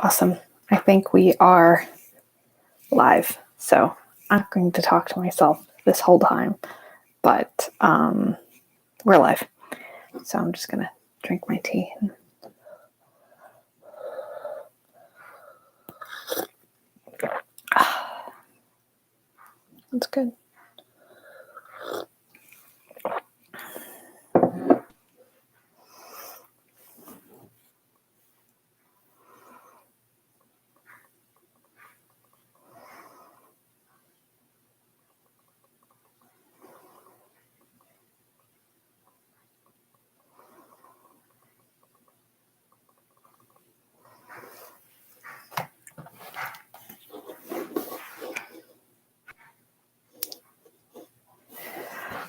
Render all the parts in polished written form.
Awesome. I think we are live. So I'm going to talk to myself this whole time, but we're live. So I'm just going to drink my tea. That's good.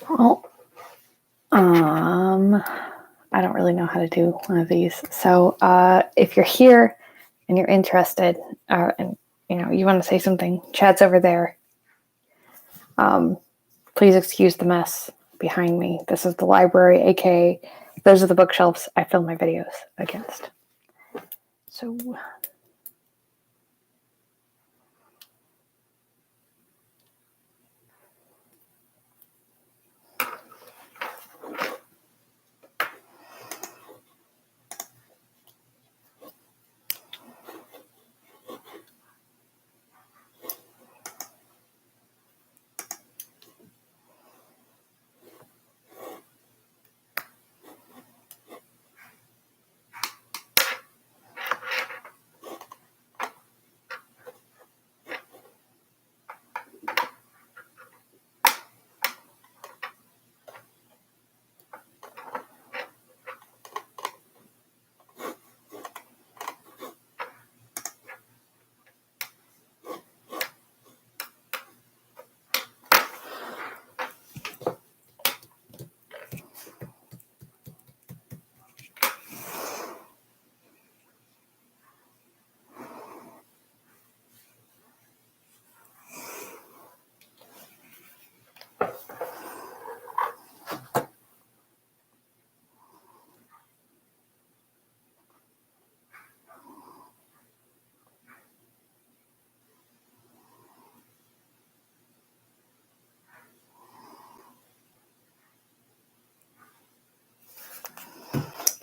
Well, I don't really know how to do one of these. So if you're here and you're interested, and you want to say something, chat's over there. Please excuse the mess behind me. This is the library, aka those are the bookshelves I film my videos against. So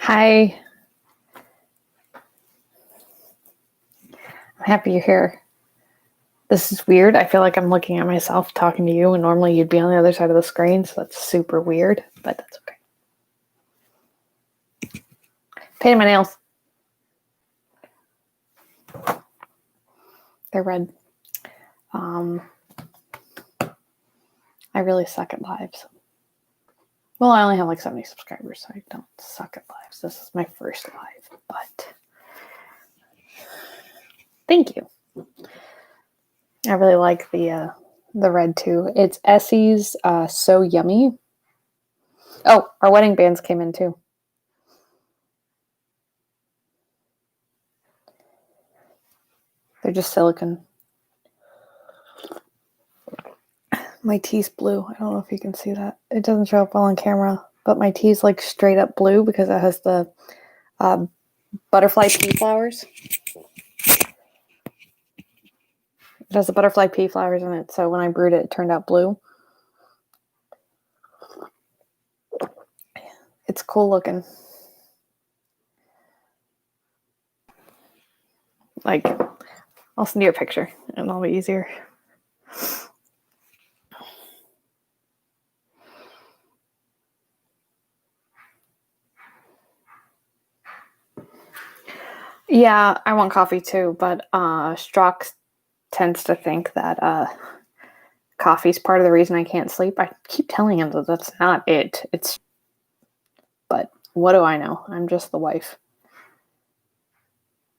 hi. I'm happy you're here. This is weird. I feel like I'm looking at myself talking to you, and normally you'd be on the other side of the screen, so that's super weird, but that's okay. Painting my nails. They're red. I really suck at lives. Well, I only have like 70 subscribers, so I don't suck at lives. This is my first live, but thank you. I really like the red too. It's Essie's So Yummy. Oh, our wedding bands came in too. They're just silicone. My tea's blue. I don't know if you can see that. It doesn't show up well on camera, but my tea's like straight up blue because it has the butterfly pea flowers. It has the butterfly pea flowers in it, so when I brewed it, it turned out blue. It's cool looking. Like, I'll send you a picture and it'll be easier. Yeah, I want coffee too, but Strock tends to think that coffee's part of the reason I can't sleep. I keep telling him that that's not it. But what do I know? I'm just the wife.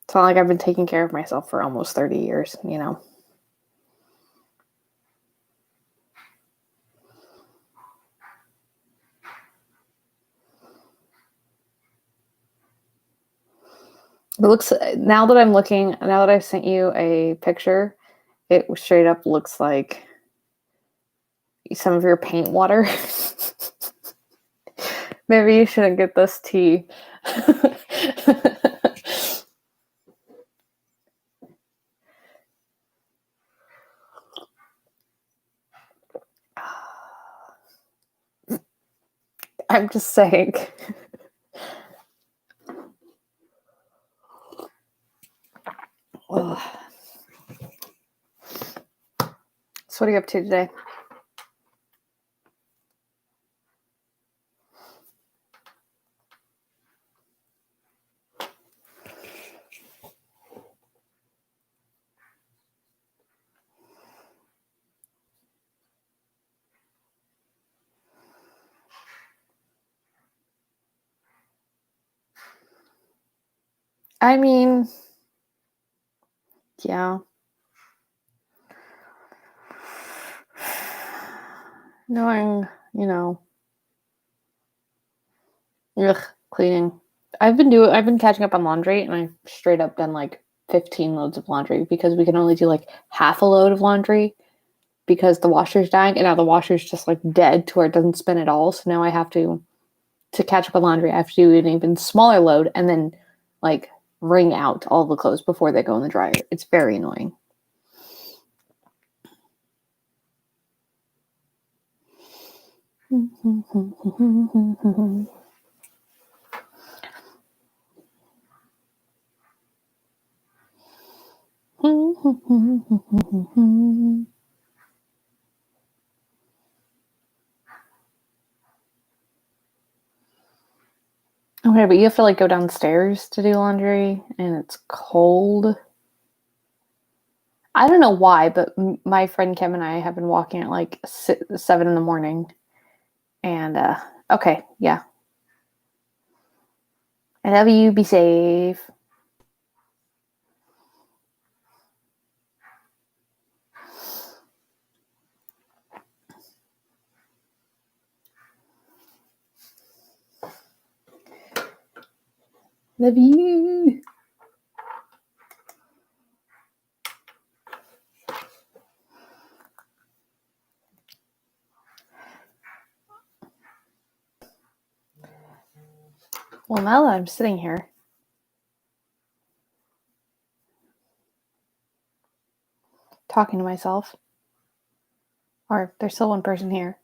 It's not like I've been taking care of myself for almost 30 years, you know. It looks, now that I'm looking, now that I've sent you a picture, it straight up looks like some of your paint water. Maybe you shouldn't get this tea. I'm just saying. Ugh. So what are you up to today? I mean, yeah. Knowing, cleaning. I've been catching up on laundry, and I've straight up done like 15 loads of laundry because we can only do like half a load of laundry because the washer's dying, and now the washer's just like dead to where it doesn't spin at all. So now I have to catch up on laundry, I have to do an even smaller load and then like wring out all the clothes before they go in the dryer. It's very annoying. Okay, but you have to like go downstairs to do laundry and it's cold. I don't know why, but my friend Kim and I have been walking at like 7 in the morning. And okay, yeah. I love you. Be safe. Love you. Well, now that I'm sitting here talking to myself, or there's still one person here.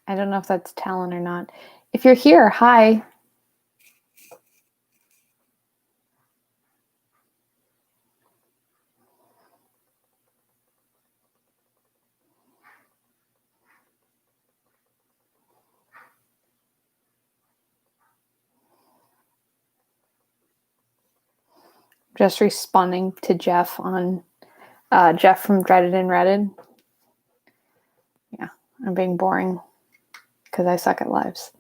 I don't know if that's Talon or not. If you're here, hi. Just responding to Jeff on Jeff from Dreaded and Redded. Yeah, I'm being boring because I suck at lives.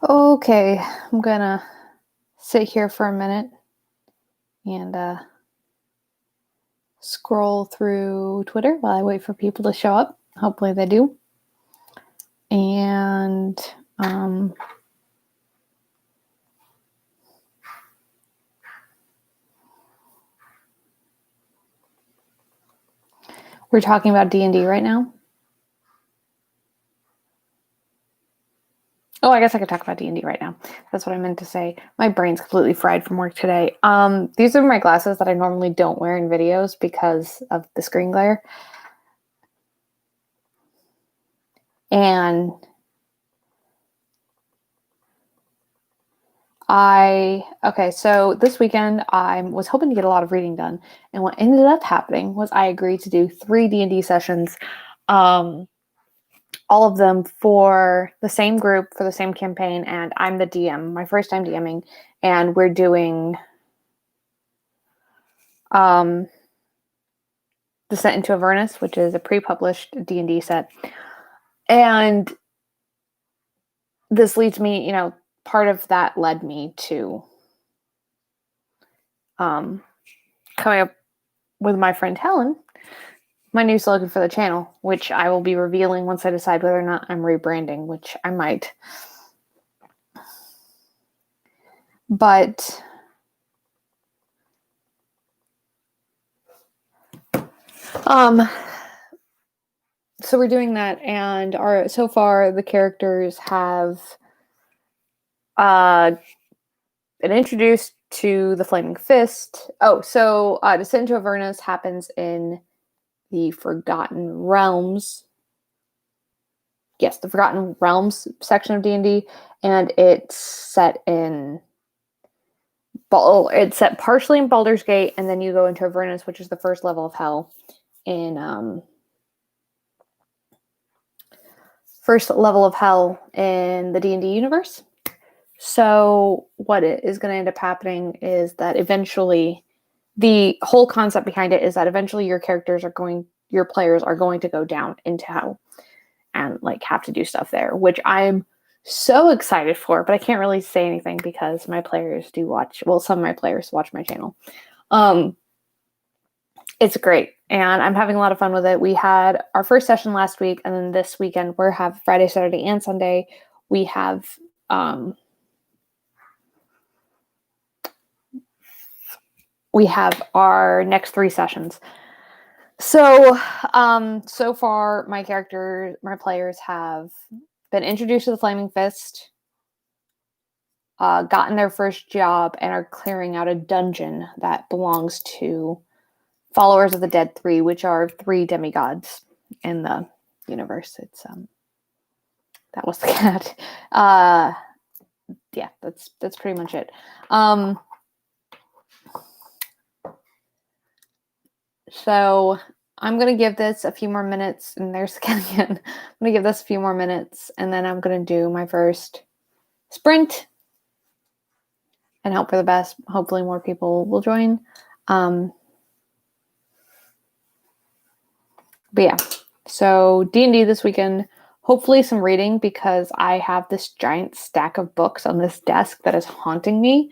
Okay, I'm gonna sit here for a minute and scroll through Twitter while I wait for people to show up. Hopefully they do. And we're talking about D&D right now. Oh, I guess I could talk about D&D right now. That's what I meant to say. My brain's completely fried from work today. These are my glasses that I normally don't wear in videos because of the screen glare. And so this weekend I was hoping to get a lot of reading done. And what ended up happening was I agreed to do 3 D&D sessions, all of them for the same group, for the same campaign, and I'm the DM, my first time DMing, and we're doing Descent into Avernus, which is a pre-published D&D set. And this leads me, part of that led me to coming up with my friend Helen, my new slogan for the channel, which I will be revealing once I decide whether or not I'm rebranding, which I might. But so we're doing that, and so far the characters have been introduced to the Flaming Fist. Descent into Avernus happens in the Forgotten Realms. Yes, the Forgotten Realms section of D&D, and it's set partially in Baldur's Gate, and then you go into Avernus, which is the first level of hell in the D&D universe. So what it is going to end up happening is that eventually, the whole concept behind it is that eventually your players are going to go down into hell and like have to do stuff there, which I'm so excited for, but I can't really say anything because my players some of my players watch my channel. It's great, and I'm having a lot of fun with it. We had our first session last week, and then this weekend we're have Friday, Saturday, and Sunday. We have our next 3 sessions. So, so far, my players have been introduced to the Flaming Fist, gotten their first job, and are clearing out a dungeon that belongs to Followers of the Dead 3, which are 3 demigods in the universe. It's that was the cat. Yeah, that's pretty much it. So I'm going to give this a few more minutes, and there's the cat again. I'm going to give this a few more minutes, and then I'm going to do my first sprint and hope for the best. Hopefully more people will join. But yeah, so D&D this weekend, hopefully some reading, because I have this giant stack of books on this desk that is haunting me.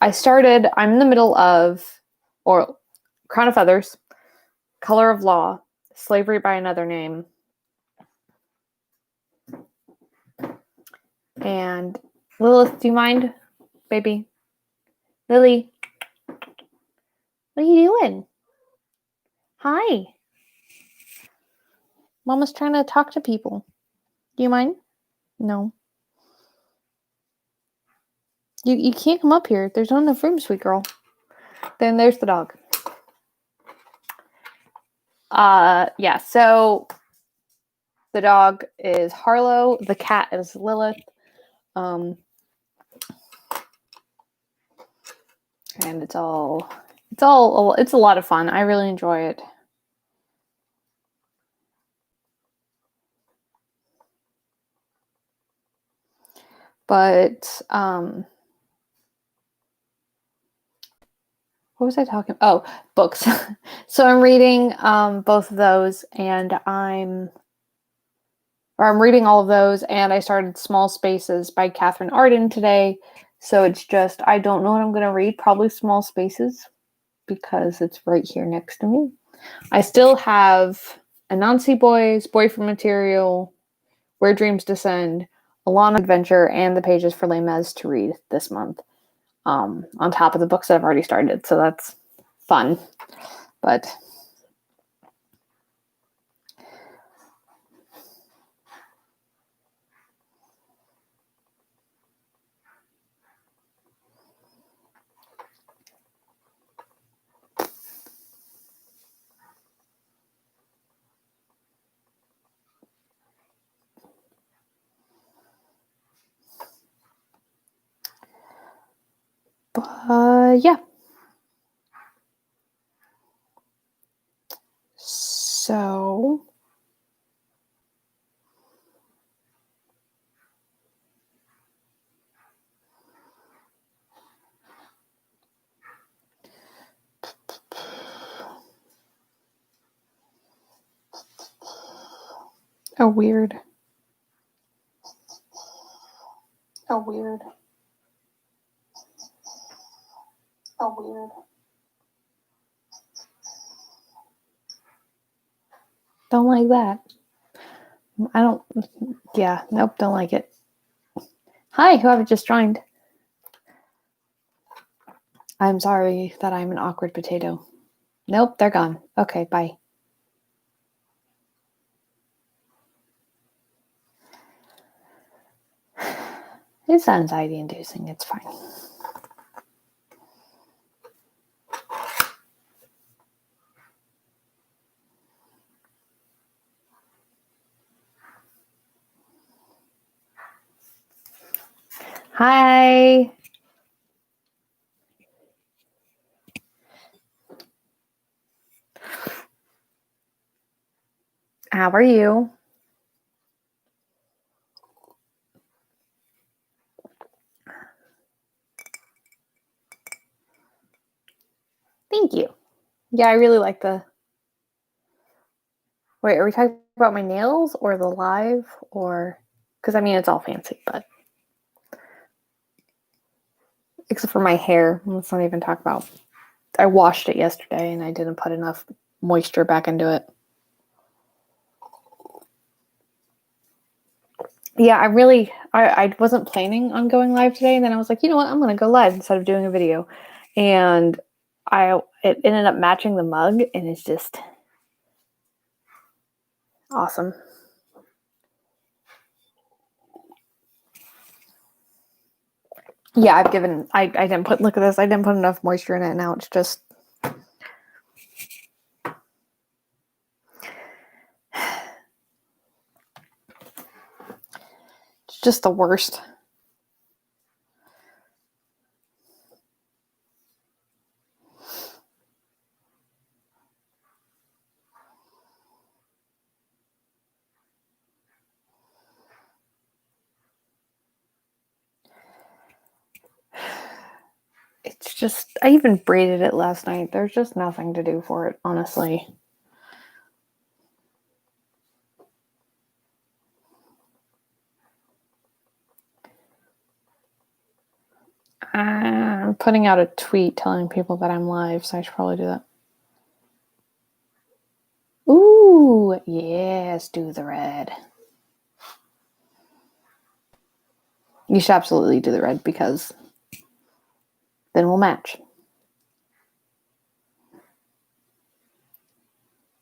I'm in the middle of Crown of Feathers, Color of Law, Slavery by Another Name, and Lilith, do you mind, baby? Lily, what are you doing? Hi. Mama's trying to talk to people. Do you mind? No. You can't come up here. There's not enough room, sweet girl. Then there's the dog. Yeah, so the dog is Harlow, the cat is Lilith. And it's a lot of fun. I really enjoy it. But what was I talking? Oh, books. So I'm reading both of those, and I'm reading all of those, and I started Small Spaces by Catherine Arden today. So it's just, I don't know what I'm going to read. Probably Small Spaces, because it's right here next to me. I still have Anansi Boys, Boyfriend Material, Where Dreams Descend, Alana Adventure, and The Pages for Les Mis to read this month, on top of the books that I've already started. So that's fun. But yeah. So weird. Don't like that. Don't like it. Hi, whoever just joined. I'm sorry that I'm an awkward potato. Nope, they're gone. Okay, bye. It's anxiety inducing. It's fine. Hi. How are you? Thank you. Yeah, I really like the... Wait, are we talking about my nails or the live? Or... Because, I mean, it's all fancy, but... Except for my hair. Let's not even talk about... I washed it yesterday and I didn't put enough moisture back into it. Yeah, I wasn't planning on going live today, and then I was like, you know what, I'm going to go live instead of doing a video. And it ended up matching the mug, and it's just awesome. Yeah, I didn't put, look at this, I didn't put enough moisture in it, now it's just... It's just the worst. It's just, I even braided it last night. There's just nothing to do for it, honestly. I'm putting out a tweet telling people that I'm live, so I should probably do that. Ooh, yes, do the red. You should absolutely do the red, because then we'll match.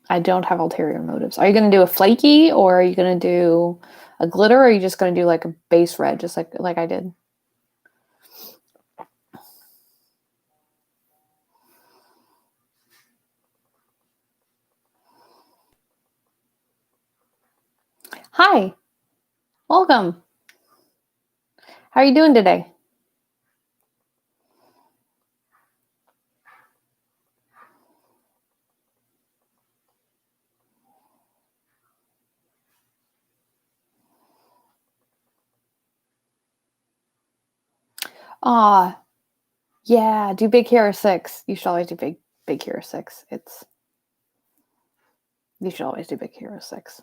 I don't have ulterior motives. Are you going to do a flaky, or are you going to do a glitter, or are you just going to do like a base red, just like I did? Hi, welcome. How are you doing today? Yeah, do Big Hero 6. You should always do Big Hero 6. You should always do Big Hero 6.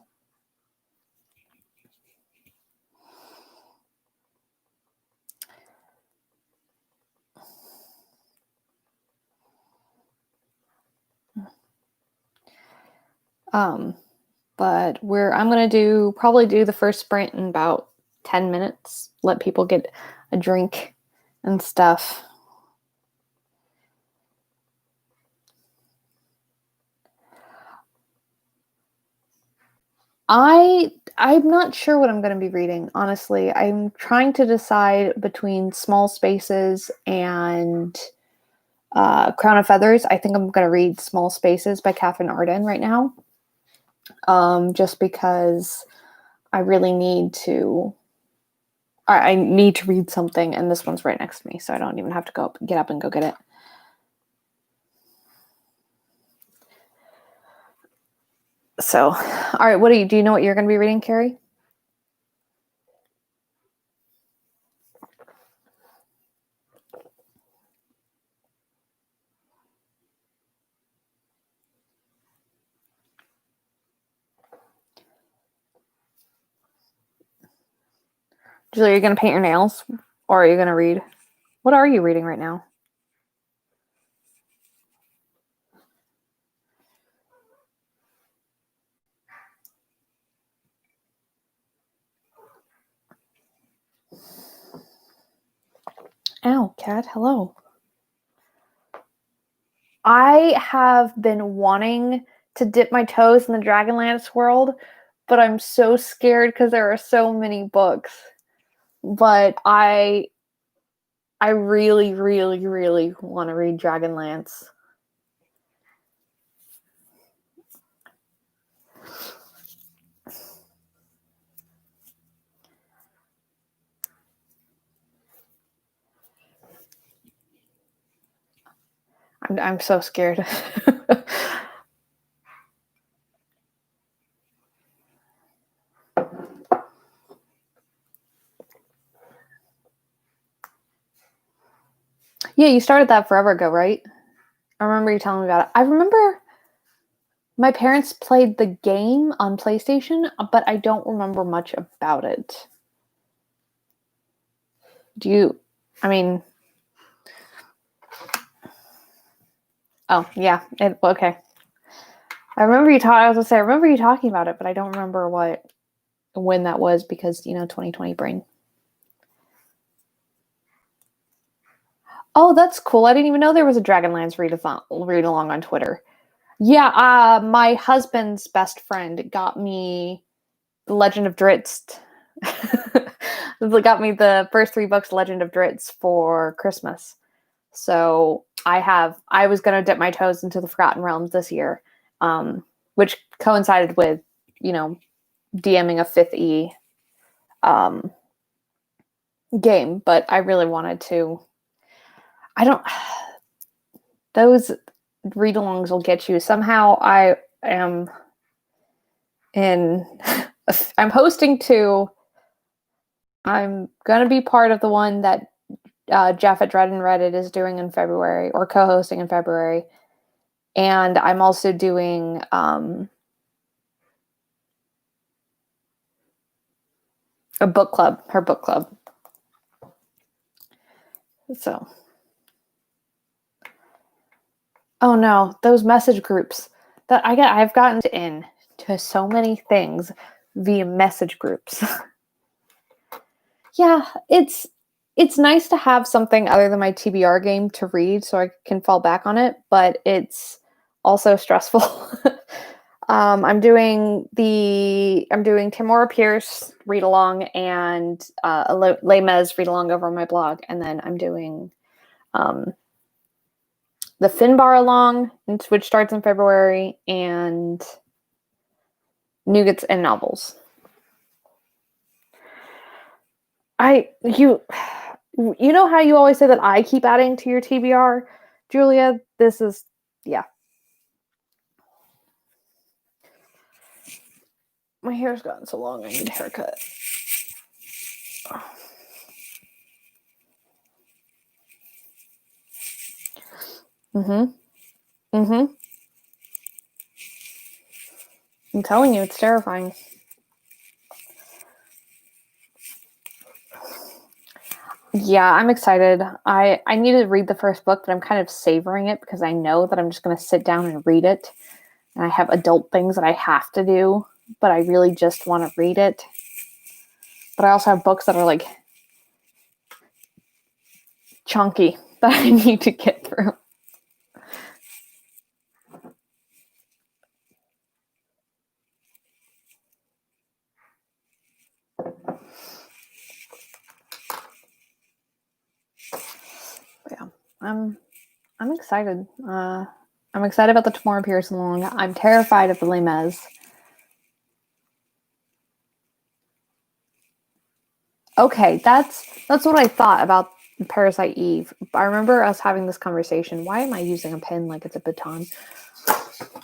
But I'm gonna probably do the first sprint in about 10 minutes. Let people get a drink and stuff. I'm not sure what I'm going to be reading, honestly. I'm trying to decide between Small Spaces and Crown of Feathers. I think I'm going to read Small Spaces by Catherine Arden right now. Just because I really need to... I need to read something, and this one's right next to me, so I don't even have to get up and go get it. So, all right, do you know what you're going to be reading, Carrie? Julie, are you going to paint your nails, or are you going to read? What are you reading right now? Ow, cat, hello. I have been wanting to dip my toes in the Dragonlance world, but I'm so scared because there are so many books. but I really, really, really want to read Dragonlance. I'm so scared. Yeah, you started that forever ago, right? I remember you telling me about it. I remember my parents played the game on PlayStation, but I don't remember much about it. Do you? I mean, oh yeah, okay. I remember you talking. I was gonna say I remember you talking about it, but I don't remember when that was because 2020 brain. Oh, that's cool. I didn't even know there was a Dragonlance read along on Twitter. Yeah, my husband's best friend got me The Legend of Drizzt. Got me the first 3 books, Legend of Drizzt, for Christmas. So I was gonna dip my toes into the Forgotten Realms this year, which coincided with, DMing a 5th E game, but I really wanted to. I don't. Those read-alongs will get you. Somehow I am in. I'm hosting 2. I'm gonna be part of the one that Jeff at Dread and Reddit is doing in February, or co-hosting in February, and I'm also doing a book club, her book club. So, oh no, those message groups that I've gotten in to so many things via message groups. Yeah, it's nice to have something other than my TBR game to read so I can fall back on it, but it's also stressful. I'm doing Tamora Pierce read along and a Les Mis read along over on my blog, and then I'm doing the Finbar along, which starts in February, and Nougats and Novels. You know how you always say that I keep adding to your TBR, Julia? This is, yeah. My hair's gotten so long, I need a haircut. Mm-hmm. Mm-hmm. I'm telling you, it's terrifying. Yeah, I'm excited. I need to read the first book, but I'm kind of savoring it because I know that I'm just going to sit down and read it. And I have adult things that I have to do, but I really just want to read it. But I also have books that are like chunky that I need to get through. Yeah, I'm excited. I'm excited about the Tamora Pierce along. I'm terrified of the Les Mis. Okay, that's what I thought about Parasite Eve. I remember us having this conversation. Why am I using a pen like it's a baton?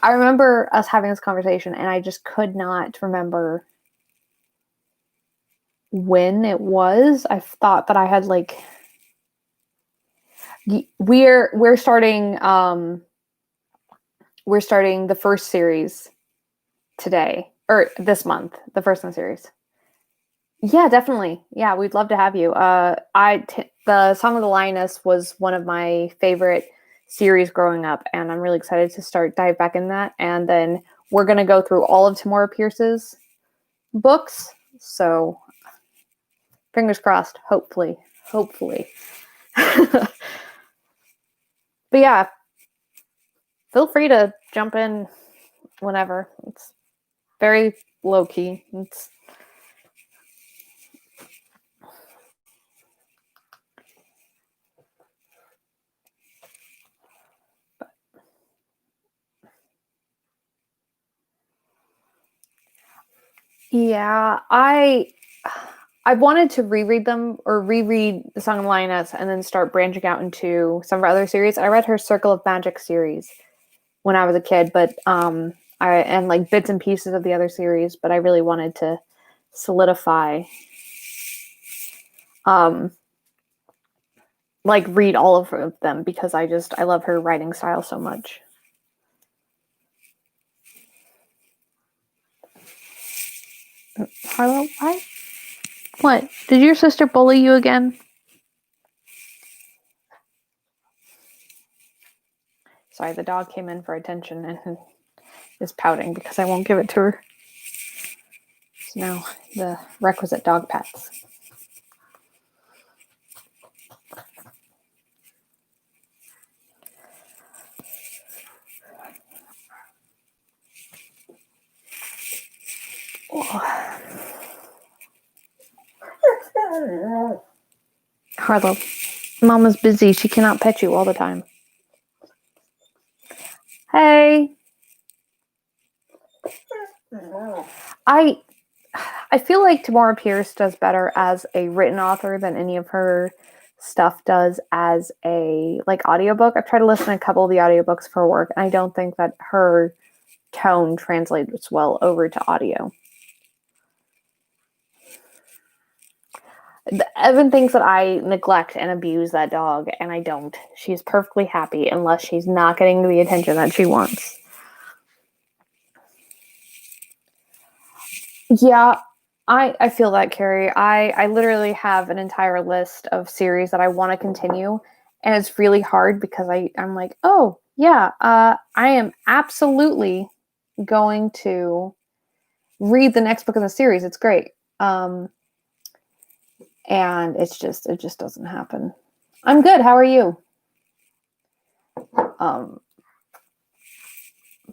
I remember us having this conversation, and I just could not remember when it was. I thought that I had like we're starting the first series today or this month, the first in the series. Yeah, definitely. Yeah, we'd love to have you. The Song of the Lioness was one of my favorite series growing up, and I'm really excited to dive back in that. And then we're gonna go through all of Tamora Pierce's books. So fingers crossed. Hopefully. But yeah, feel free to jump in whenever. It's very low key. Yeah, I wanted to reread them or reread The Song of the Lioness and then start branching out into some of her other series. I read her Circle of Magic series when I was a kid, but I and like bits and pieces of the other series, but I really wanted to solidify um like read all of them because I love her writing style so much. Harlow, why? What? Did your sister bully you again? Sorry, the dog came in for attention and is pouting because I won't give it to her. So now the requisite dog pats. Oh. Harlow, Mama's busy. She cannot pet you all the time. Hey. I feel like Tamora Pierce does better as a written author than any of her stuff does as a like audiobook. I've tried to listen to a couple of the audiobooks for work, and I don't think that her tone translates well over to audio. Evan thinks that I neglect and abuse that dog, and I don't. She's perfectly happy unless she's not getting the attention that she wants. Yeah, I feel that, Carrie. I literally have an entire list of series that I want to continue, and it's really hard because I'm like, oh yeah, I am absolutely going to read the next book in the series. It's great, and it just doesn't happen. I'm good. How are you? Um,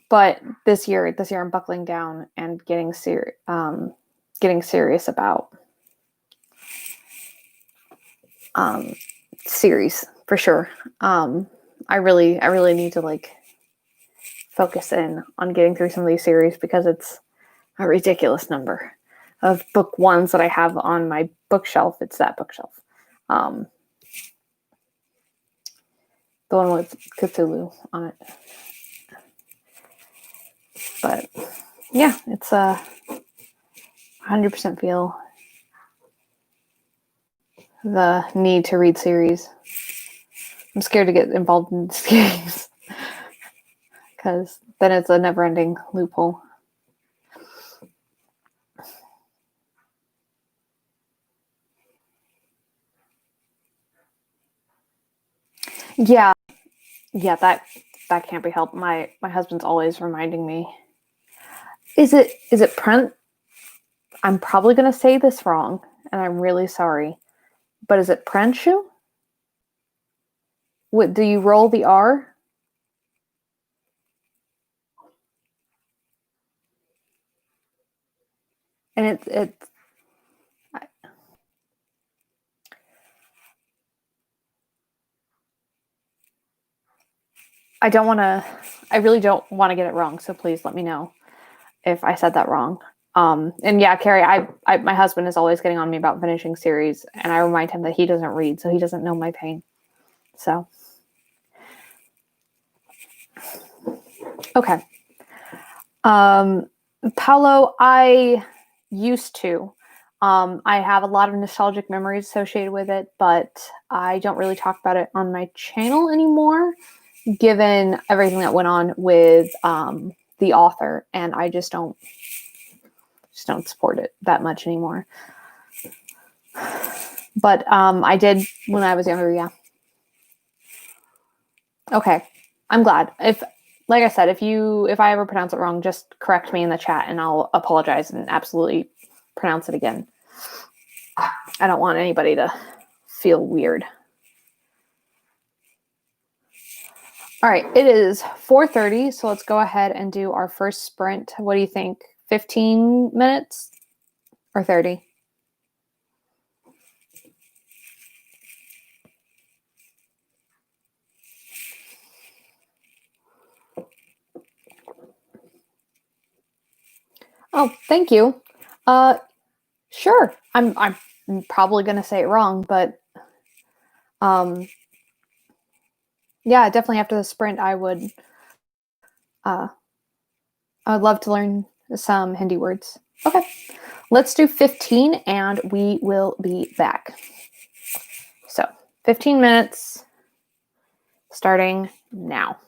but this year I'm buckling down and getting serious about series for sure. I really need to like focus in on getting through some of these series because it's a ridiculous number of book ones that I have on my bookshelf. It's that bookshelf. The one with Cthulhu on it. But yeah, it's 100% feel the need to read series. I'm scared to get involved in series because then it's a never-ending loophole. Yeah, that can't be helped. My husband's always reminding me. Is it Prent? I'm probably gonna say this wrong, and I'm really sorry. But is it Prenshu? What do you roll the R? And it's I don't want to. I really don't want to get it wrong. So please let me know if I said that wrong. And yeah, Carrie, my husband is always getting on me about finishing series, and I remind him that he doesn't read, so he doesn't know my pain. So, okay. Paolo, I used to. I have a lot of nostalgic memories associated with it, but I don't really talk about it on my channel anymore, given everything that went on with the author, and I just don't support it that much anymore. But I did when I was younger, yeah. Okay. I'm glad. If like I said, if I ever pronounce it wrong, just correct me in the chat and I'll apologize and absolutely pronounce it again. I don't want anybody to feel weird. All right, it is 4:30, so let's go ahead and do our first sprint. What do you think? 15 minutes or 30? Oh, thank you. Uh, sure. I'm probably gonna say it wrong, but um, yeah, definitely after the sprint, uh, I would love to learn some Hindi words. Okay, let's do 15, and we will be back. So 15 minutes starting now.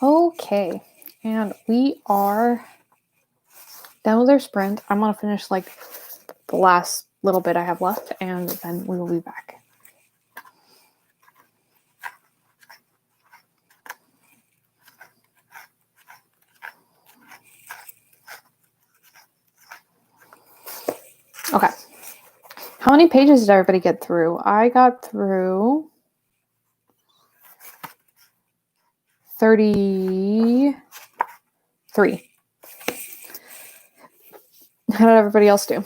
Okay, and we are done with our sprint. I'm gonna finish like the last little bit I have left, and then we will be back. Okay. How many pages did everybody get through? I got through 33. How did everybody else do?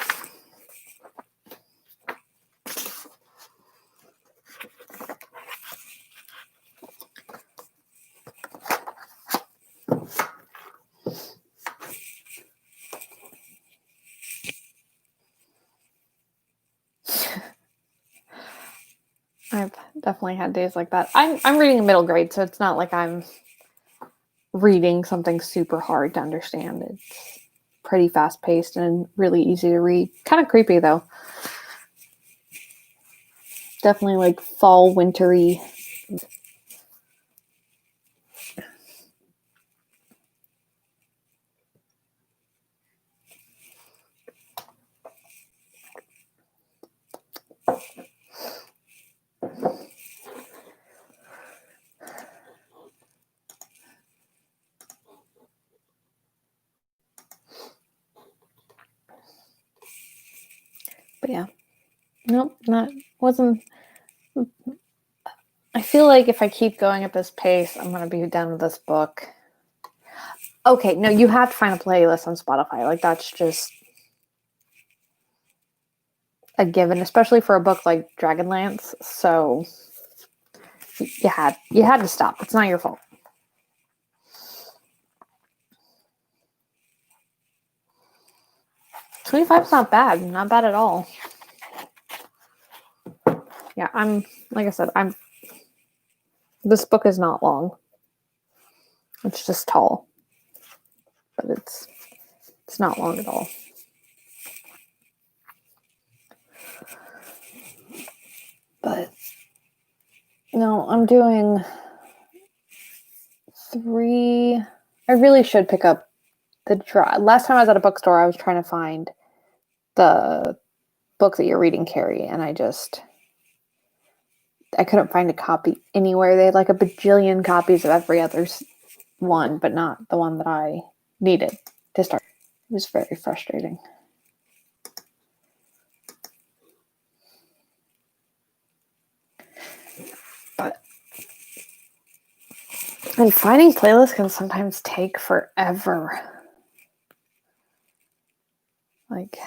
I've definitely had days like that. I'm reading middle grade, so it's not like I'm reading something super hard to understand. It's pretty fast paced and really easy to read. Kind of creepy though. Definitely like fall, wintry. But yeah. Nope, wasn't. I feel like if I keep going at this pace, I'm going to be done with this book. Okay, no, you have to find a playlist on Spotify. Like, that's just a given, especially for a book like Dragonlance. So you had to stop. It's not your fault. $25 is not bad. Not bad at all. Yeah, like I said, this book is not long. It's just tall. But it's not long at all. But no, I'm doing 3. I really should pick up last time I was at a bookstore, I was trying to find the book that you're reading, Carrie, and I couldn't find a copy anywhere. They had like a bajillion copies of every other one, but not the one that I needed to start. It was very frustrating. And finding playlists can sometimes take forever. Like,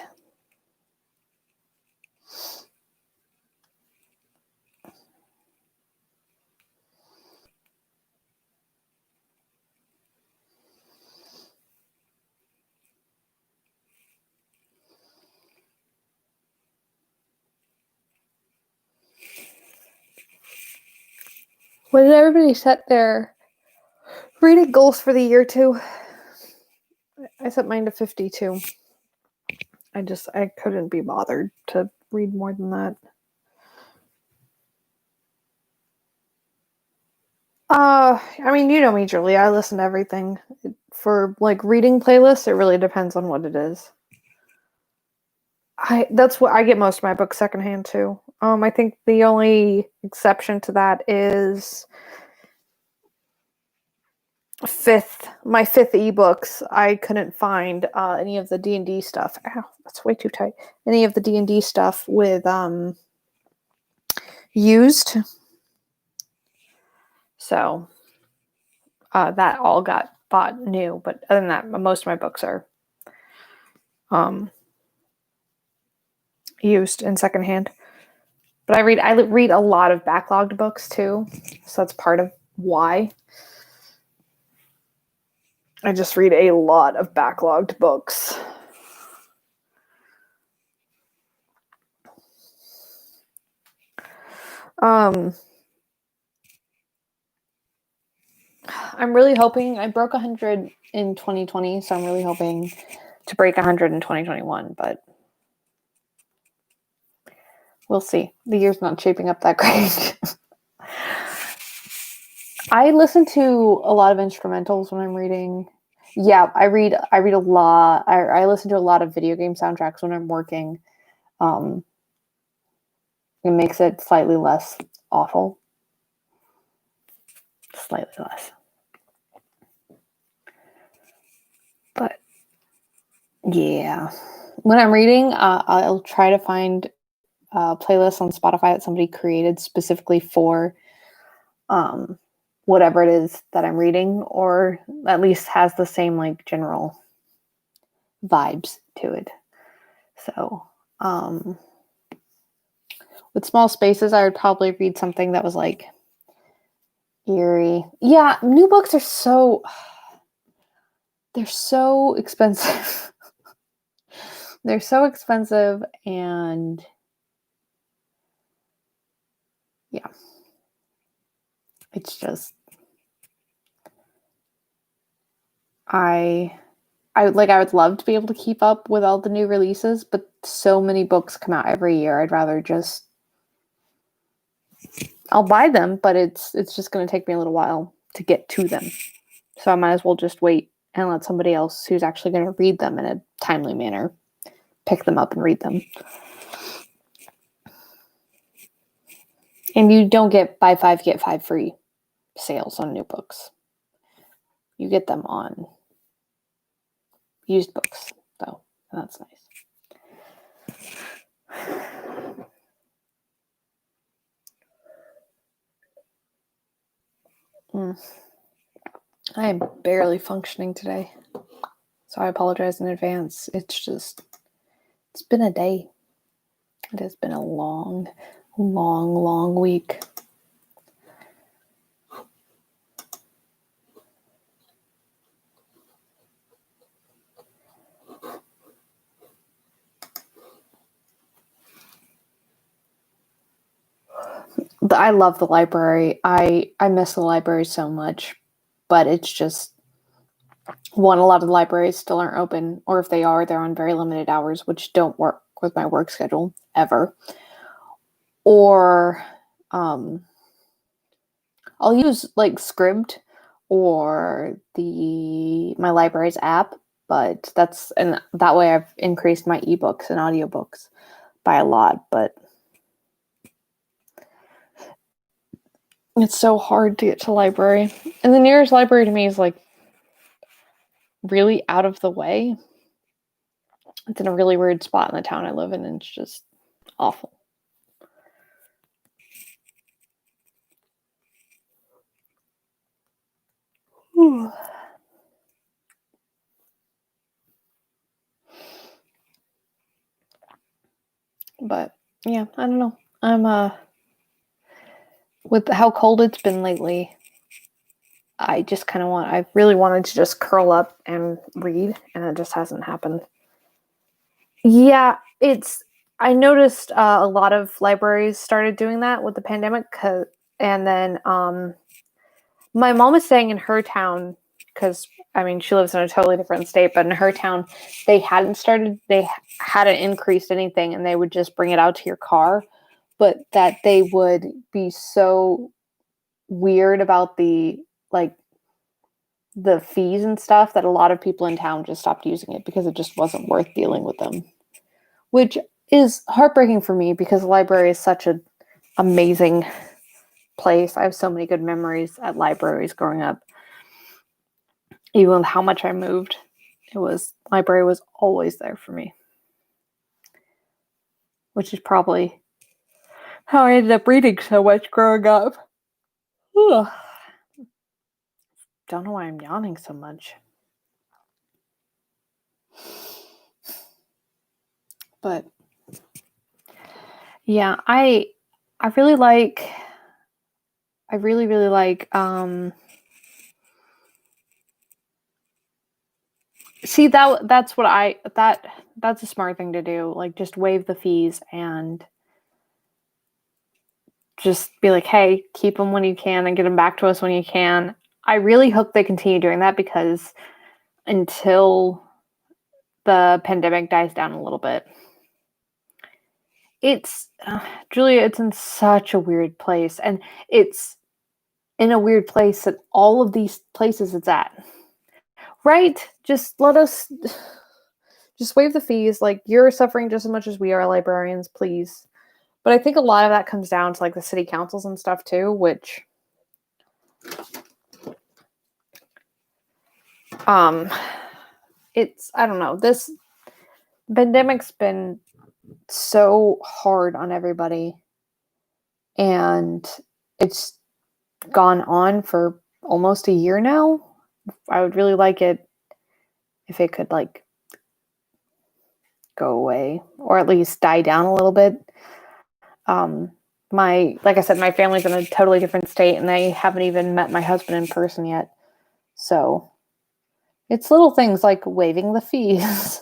what did everybody set their reading goals for the year to? I set mine to 52. I couldn't be bothered to read more than that. I mean, you know me, Julie. I listen to everything. For like reading playlists, it really depends on what it is. That's what I get most of my books secondhand too. I think the only exception to that is my fifth ebooks. I couldn't find any of the D&D stuff. Ow, that's way too tight. Any of the D&D stuff with used. So that all got bought new, but other than that, most of my books are used and secondhand. But I read a lot of backlogged books too, so that's part of why. I just read a lot of backlogged books. I'm really hoping I broke 100 in 2020, so I'm really hoping to break 100 in 2021, but we'll see. The year's not shaping up that great. I listen to a lot of instrumentals when I'm reading. Yeah, I read a lot. I listen to a lot of video game soundtracks when I'm working. Um, it makes it slightly less awful. Slightly less. But yeah. When I'm reading, I'll try to find playlists on Spotify that somebody created specifically for um, whatever it is that I'm reading, or at least has the same like general vibes to it. So, with small spaces, I would probably read something that was like eerie. Yeah, new books are they're so expensive. They're so expensive, and yeah, it's just I I would love to be able to keep up with all the new releases, but so many books come out every year. I'd rather just I'll buy them, but it's just going to take me a little while to get to them. So I might as well just wait and let somebody else who's actually going to read them in a timely manner pick them up and read them. And you don't get buy 5 get 5 free sales on new books. You get them on used books, though. And that's nice. I am barely functioning today, so I apologize in advance. It's been a day. It has been a long, long week. I love the library. I miss the library so much, but it's just one, a lot of the libraries still aren't open, or if they are, they're on very limited hours, which don't work with my work schedule ever. Or I'll use like Scribd or my library's app, but that way I've increased my ebooks and audiobooks by a lot, but it's so hard to get to library. And the nearest library to me is like really out of the way. It's in a really weird spot in the town I live in, and it's just awful. But yeah, I don't know. I'm with how cold it's been lately, I just I really wanted to just curl up and read, and it just hasn't happened. Yeah, I noticed a lot of libraries started doing that with the pandemic, and then my mom is staying in her town because I mean she lives in a totally different state, but in her town they hadn't increased anything, and they would just bring it out to your car, but that they would be so weird about the fees and stuff that a lot of people in town just stopped using it because it just wasn't worth dealing with them, which is heartbreaking for me because the library is such an amazing place. I have so many good memories at libraries growing up. Even with how much I moved, library was always there for me, which is probably how I ended up reading so much growing up. Ugh. Don't know why I'm yawning so much. But yeah, I really like see that's a smart thing to do. Like just waive the fees and just be like, hey, keep them when you can and get them back to us when you can. I really hope they continue doing that because until the pandemic dies down a little bit, it's Julia, it's in such a weird place, and it's in a weird place at all of these places it's at. Right? Just let us just waive the fees. Like, you're suffering just as much as we are, librarians, please. But I think a lot of that comes down to like the city councils and stuff too, which it's, I don't know, this pandemic's been so hard on everybody, and it's gone on for almost a year now. I would really like it if it could like go away, or at least die down a little bit. Like I said, my family's in a totally different state, and I haven't even met my husband in person yet. So it's little things like waiving the fees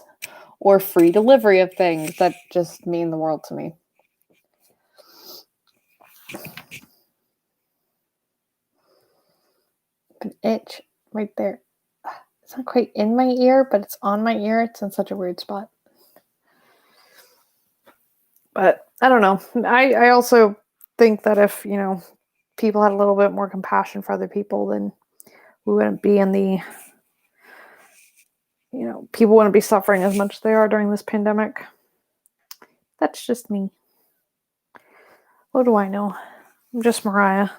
or free delivery of things that just mean the world to me. An itch right there. It's not quite in my ear, but it's on my ear. It's in such a weird spot. But I don't know. I also think that if, people had a little bit more compassion for other people, then we wouldn't be in the, people wouldn't be suffering as much as they are during this pandemic. That's just me. What do I know? I'm just Mariah.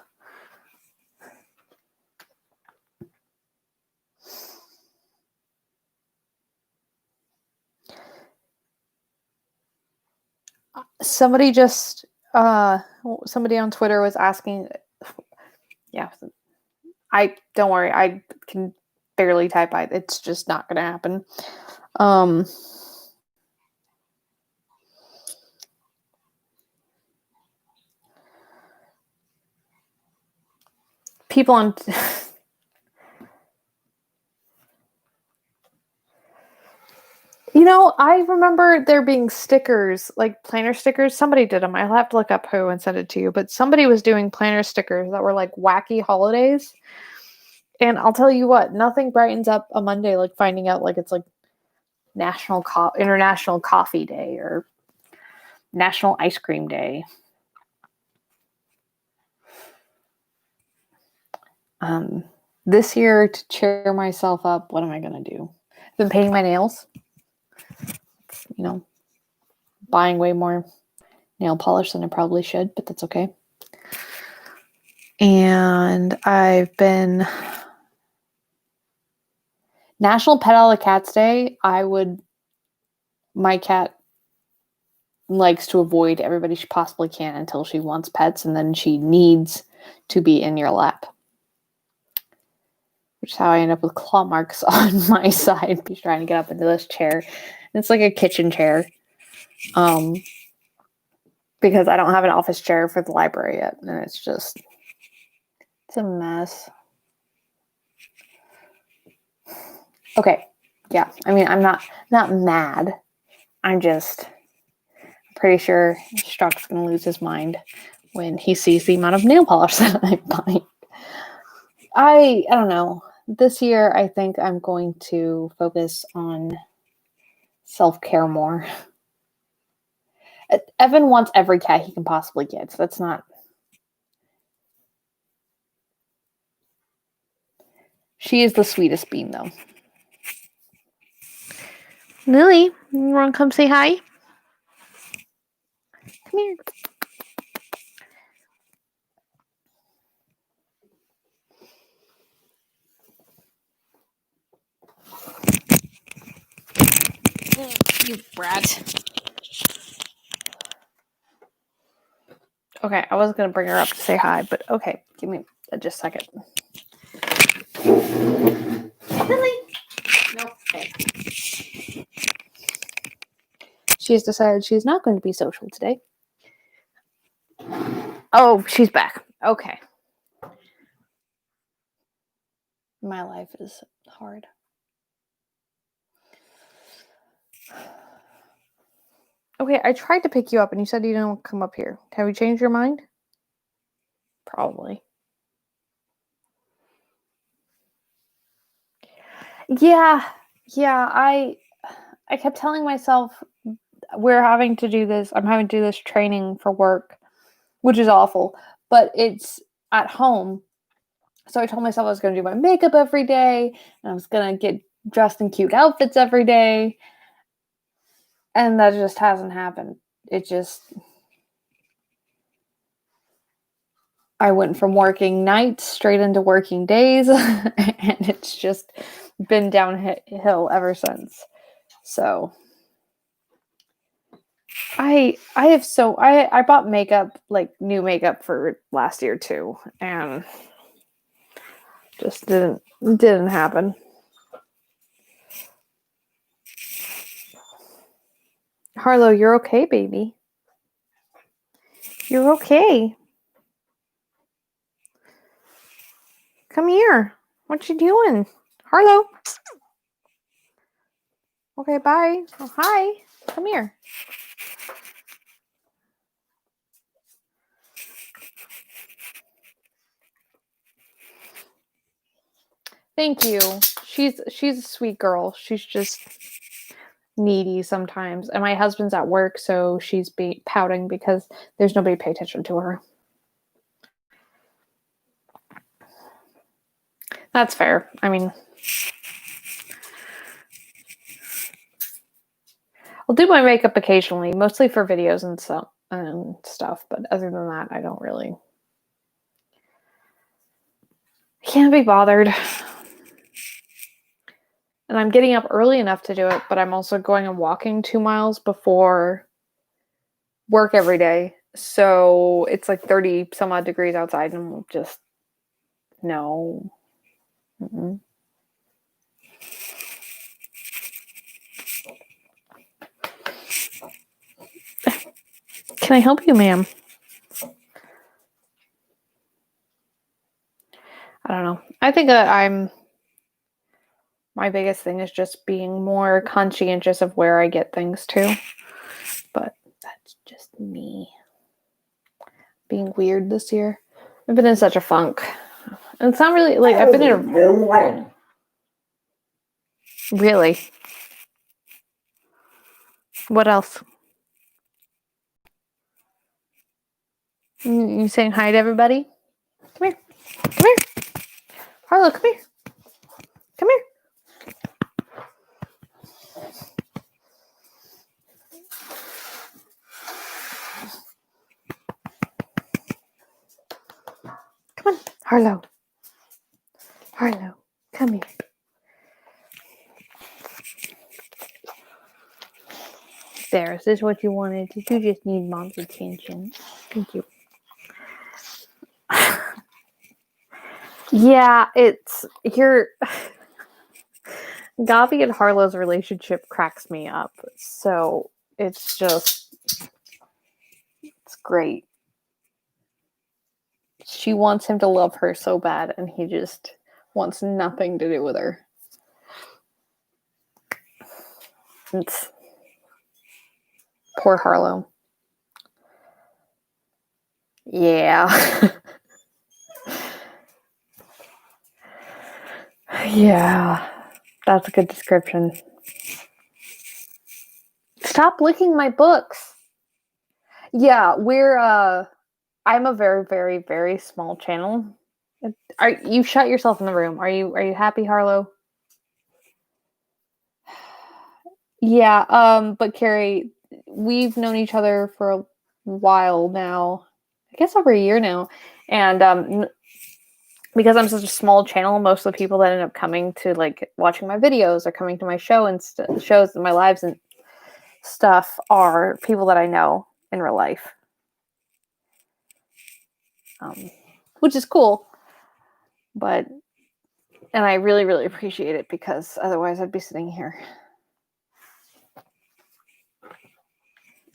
Somebody on Twitter was asking, don't worry, I can barely type. It's just not going to happen. People on I remember there being stickers, like planner stickers. Somebody did them. I'll have to look up who and send it to you. But somebody was doing planner stickers that were like wacky holidays. And I'll tell you what, nothing brightens up a Monday like finding out like it's like International Coffee Day or National Ice Cream Day. This year, to cheer myself up, what am I going to do? I've been painting my nails. Buying way more nail polish than I probably should, but that's okay. And I've been National Pet All the Cats Day. My cat likes to avoid everybody she possibly can until she wants pets, and then she needs to be in your lap. Which is how I end up with claw marks on my side. He's trying to get up into this chair. And it's like a kitchen chair. Because I don't have an office chair for the library yet. And it's a mess. Okay. Yeah. I mean, I'm not mad. I'm just pretty sure Strzok's going to lose his mind when he sees the amount of nail polish that I'm buying. I don't know. This year, I think I'm going to focus on self-care more. Evan wants every cat he can possibly get, so that's not... She is the sweetest bean, though. Lily, you want to come say hi? Come here. You brat. Okay, I wasn't going to bring her up to say hi, but okay, give me just a second. Lily! Nope. Okay. She's decided she's not going to be social today. Oh, she's back. Okay. My life is hard. Okay, I tried to pick you up and you said you didn't come up here. Have you changed your mind? Probably. Yeah. I kept telling myself I'm having to do this training for work, which is awful, but it's at home So I told myself I was going to do my makeup every day, and I was going to get dressed in cute outfits every day. And that just hasn't happened. I went from working nights straight into working days, and it's just been downhill ever since. So I bought makeup, like new makeup for last year too, and just didn't happen. Harlow, you're okay, baby. You're okay. Come here. What you doing? Harlow. Okay, bye. Oh, hi. Come here. Thank you. She's a sweet girl. She's just needy sometimes. And my husband's at work, so she's pouting because there's nobody to pay attention to her. That's fair. I mean, I'll do my makeup occasionally, mostly for videos and stuff. But other than that, I don't really. I can't be bothered. And I'm getting up early enough to do it, but I'm also going and walking 2 miles before work every day. So it's like 30 some odd degrees outside, and I'm just, no. Mm-mm. Can I help you, ma'am? I don't know. I think that my biggest thing is just being more conscientious of where I get things to. But that's just me being weird this year. I've been in such a funk. And it's not really like I've been in a really. What else? You saying hi to everybody? Come here. Come here. Harlow, come here. Come here. Come on, Harlow. Harlow, come here. There, is this what you wanted? Did you just need mom's attention? Thank you. Yeah, Gabi and Harlow's relationship cracks me up. So it's great. She wants him to love her so bad, and he just wants nothing to do with her. It's poor Harlow. Yeah. Yeah. That's a good description. Stop licking my books. Yeah, I'm a very, very, very small channel. You shut yourself in the room. Are you happy, Harlow? Yeah, but Carrie, we've known each other for a while now. I guess over a year now. And because I'm such a small channel, most of the people that end up coming to like watching my videos or coming to my show and shows and my lives and stuff are people that I know in real life. Which is cool. And I really, really appreciate it because otherwise I'd be sitting here.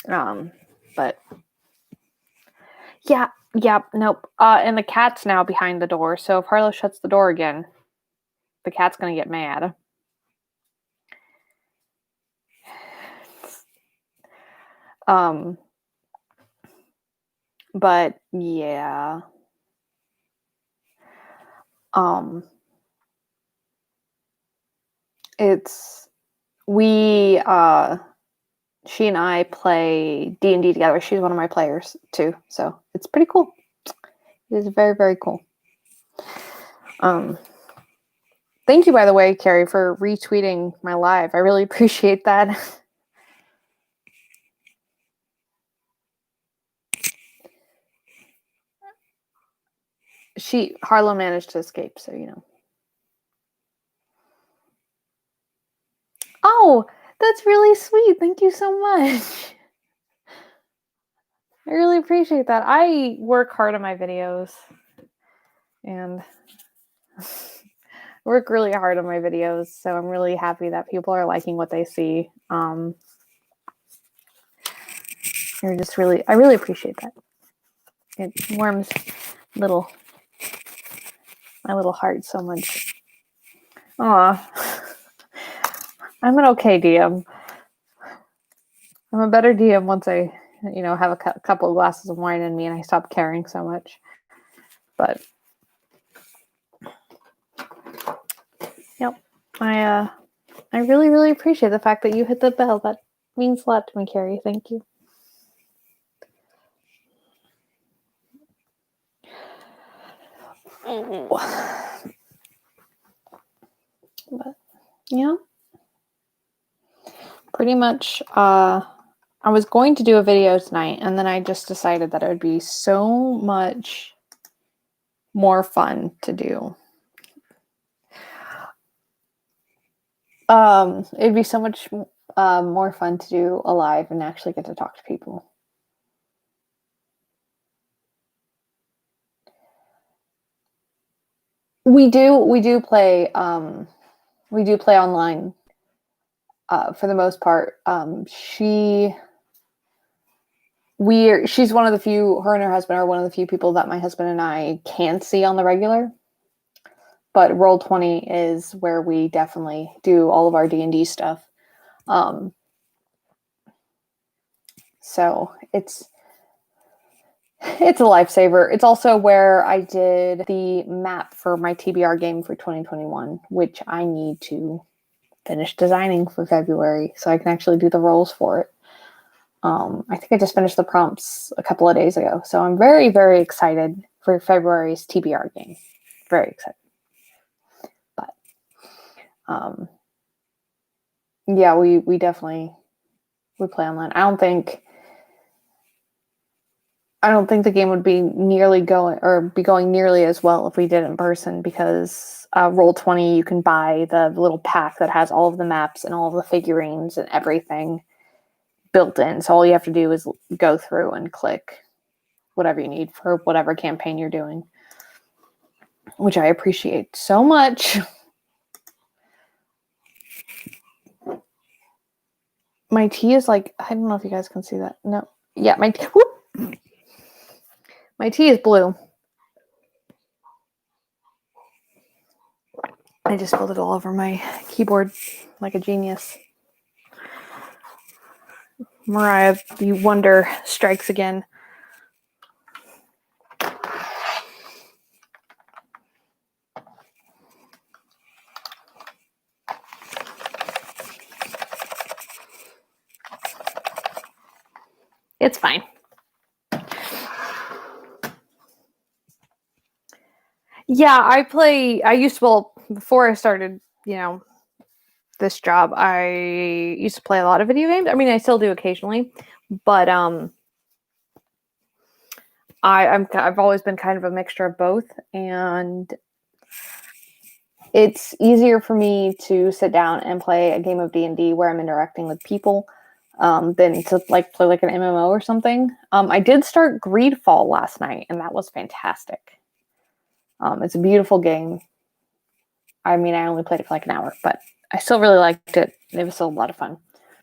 But yeah, nope. And the cat's now behind the door. So if Harlow shuts the door again, the cat's gonna get mad. But yeah. She and I play D&D together. She's one of my players too. So it's pretty cool. It is very, very cool. Thank you, by the way, Carrie, for retweeting my live. I really appreciate that. Harlow managed to escape, so you know. Oh, that's really sweet. Thank you so much. I really appreciate that. I work hard on my videos and work really hard on my videos, so I'm really happy that people are liking what they see. I really appreciate that. It warms my little heart so much. Aw. I'm an okay DM. I'm a better DM once I, have a couple of glasses of wine in me and I stop caring so much. But, yep. I really, really appreciate the fact that you hit the bell. That means a lot to me, Carrie. Thank you. But, yeah. Pretty much, I was going to do a video tonight, and then I just decided that it would be so much more fun to do. It'd be so much more fun to do a live and actually get to talk to people. We do play online for the most part. She's one of the few, her and her husband are one of the few people that my husband and I can see on the regular. But Roll20 is where we definitely do all of our D&D stuff. So it's a lifesaver. It's also where I did the map for my TBR game for 2021, which I need to finish designing for February so I can actually do the rolls for it. I think I just finished the prompts a couple of days ago. So I'm very, very excited for February's TBR game. Very excited. But yeah, we definitely play online. I don't think the game would be going nearly as well if we did in person, because Roll20, you can buy the little pack that has all of the maps and all of the figurines and everything built in. So all you have to do is go through and click whatever you need for whatever campaign you're doing, which I appreciate so much. My tea is like, I don't know if you guys can see that. No. Yeah, my tea is blue. I just spilled it all over my keyboard like a genius. Mariah, the wonder strikes again. It's fine. Yeah, before I started, this job, I used to play a lot of video games. I mean, I still do occasionally, but I've always been kind of a mixture of both, and it's easier for me to sit down and play a game of D&D where I'm interacting with people than to play like an MMO or something. I did start Greedfall last night, and that was fantastic. It's a beautiful game. I mean, I only played it for like an hour, but I still really liked it. It was still a lot of fun.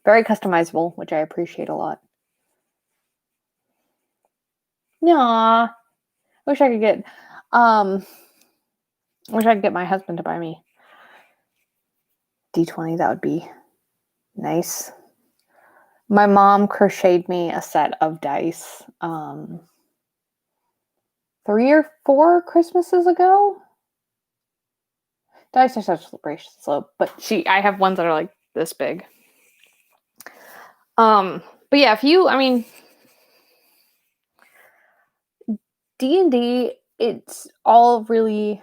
Very customizable, which I appreciate a lot. Yeah, wish I could get my husband to buy me D20. That would be nice. My mom crocheted me a set of dice 3 or 4 Christmases ago. Dice are such slippery slope, but I have ones that are like this big. But yeah, D&D, it's all really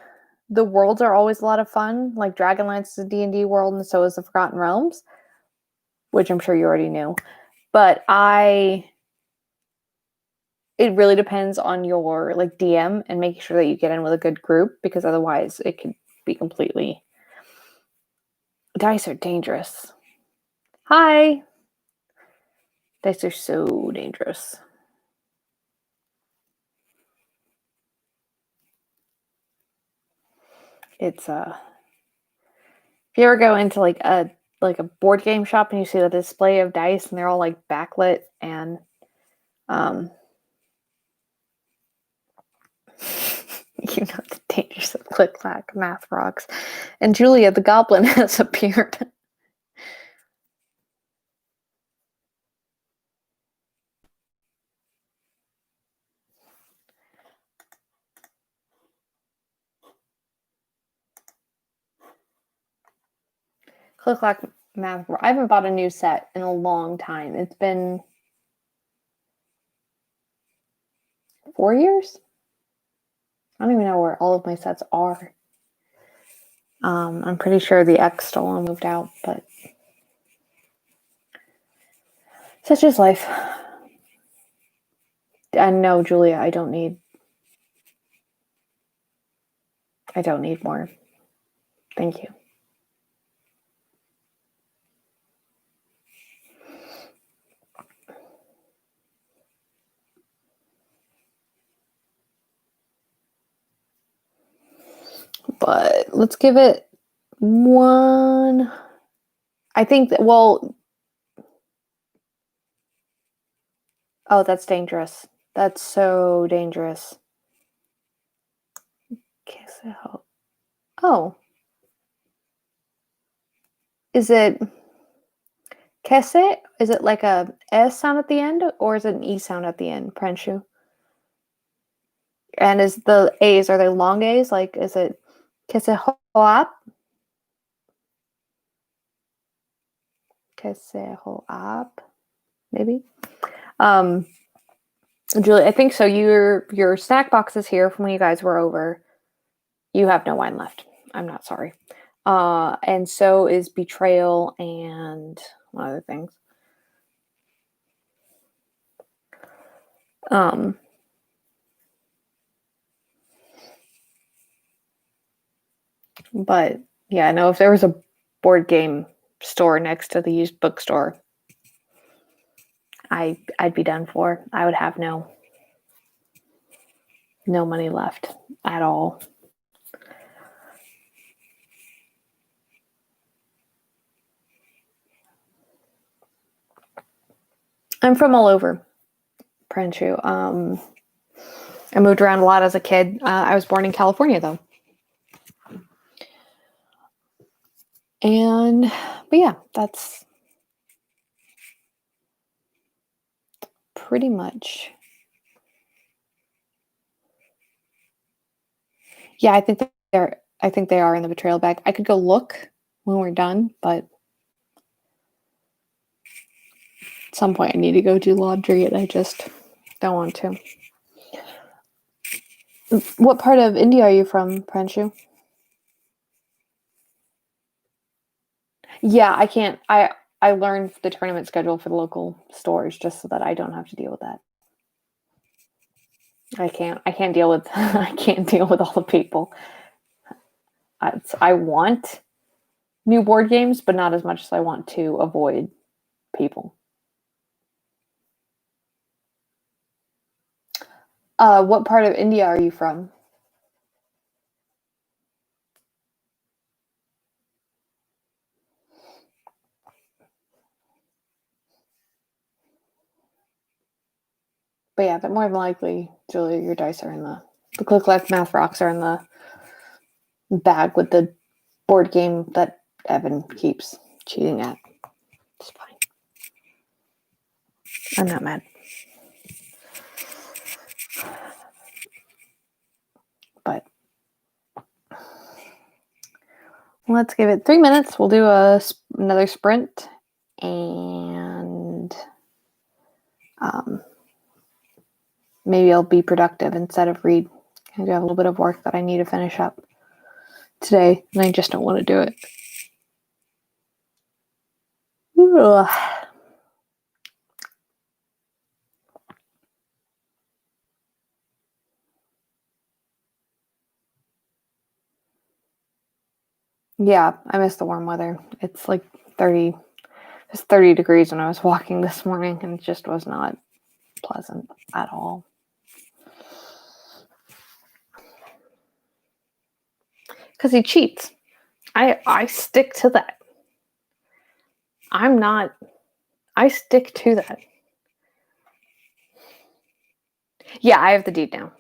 the worlds are always a lot of fun. Like Dragonlance is a D&D world, and so is the Forgotten Realms, which I'm sure you already knew. But it really depends on your like DM and making sure that you get in with a good group, because otherwise it could be completely. Dice are dangerous. Hi. Dice are so dangerous. It's if you ever go into like a board game shop and you see the display of dice and they're all like backlit and you know the dangers of Click Clack Math Rocks. And Julia the Goblin has appeared. Click Clack Math Rock. I haven't bought a new set in a long time. It's been 4 years? I don't even know where all of my sets are. I'm pretty sure the X stolen moved out, but such is life. And no, Julia, I don't need more. Thank you. But let's give it one. I think that, well, oh, that's dangerous. That's so dangerous. Oh. Is it Kese? Is it like a S sound at the end, or is it an E sound at the end, Prenshu? And is the A's, are they long A's? Like, is it Kesehoap? Kesehoap? Maybe? Julie, I think so. Your snack box is here from when you guys were over. You have no wine left. I'm not sorry. And so is Betrayal and one other things. But yeah, no, if there was a board game store next to the used bookstore, I'd be done for. I would have no money left at all. I'm from all over, Prenshu. I moved around a lot as a kid. I was born in California, though. But yeah, that's pretty much. Yeah, I think they are in the betrayal bag. I could go look when we're done, but at some point I need to go do laundry and I just don't want to. What part of India are you from, Pranshu? Yeah, I can't. I learned the tournament schedule for the local stores just so that I don't have to deal with that. I can't deal with I can't deal with all the people. I want new board games, but not as much as I want to avoid people. What part of India are you from? But yeah, but more than likely, Julia, your dice are in the Click Clack Math Rocks are in the bag with the board game that Evan keeps cheating at. It's fine. I'm not mad. But let's give it 3 minutes. We'll do another sprint and maybe I'll be productive instead of read. I do have a little bit of work that I need to finish up. today, and I just don't want to do it. Ugh. Yeah, I miss the warm weather. It's like 30, it's 30 degrees when I was walking this morning, and it just was not pleasant at all. Because he cheats. I stick to that. I stick to that. Yeah, I have the deed now.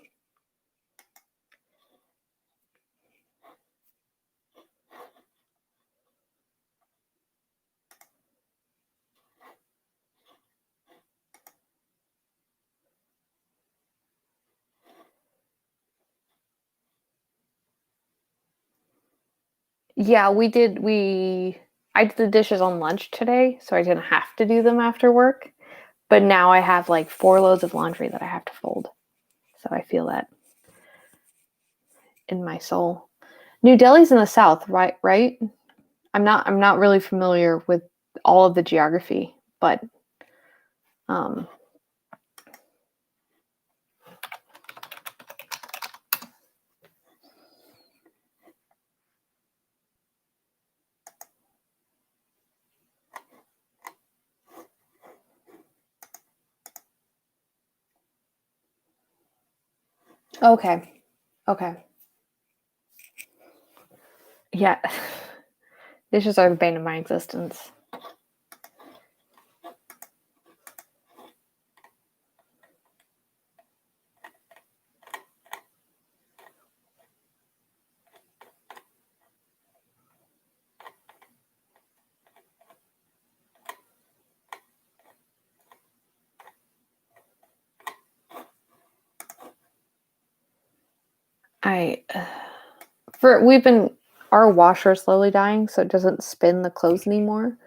Yeah, I did the dishes on lunch today, so I didn't have to do them after work. But now I have like 4 loads of laundry that I have to fold. So I feel that in my soul. New Delhi's in the south, right? I'm not really familiar with all of the geography, but um okay. Okay. Yeah. Dishes are the bane of my existence. I for we've been our washer is slowly dying, so it doesn't spin the clothes anymore.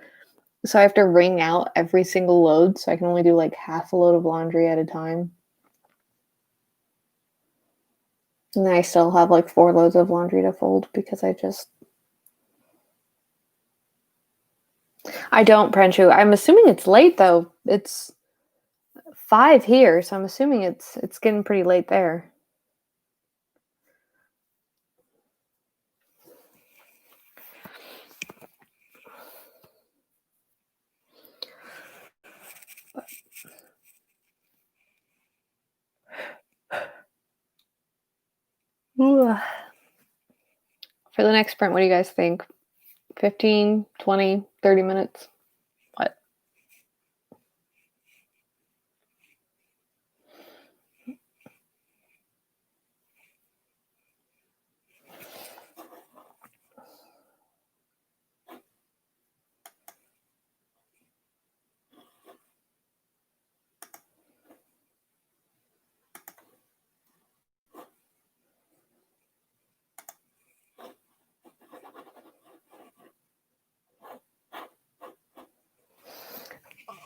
So I have to wring out every single load, so I can only do like half a load of laundry at a time. And then I still have like 4 loads of laundry to fold because I don't, Pranchu. I'm assuming it's late though. It's 5 here, so I'm assuming it's getting pretty late there. Ooh. For the next sprint, what do you guys think? 15, 20, 30 minutes? What?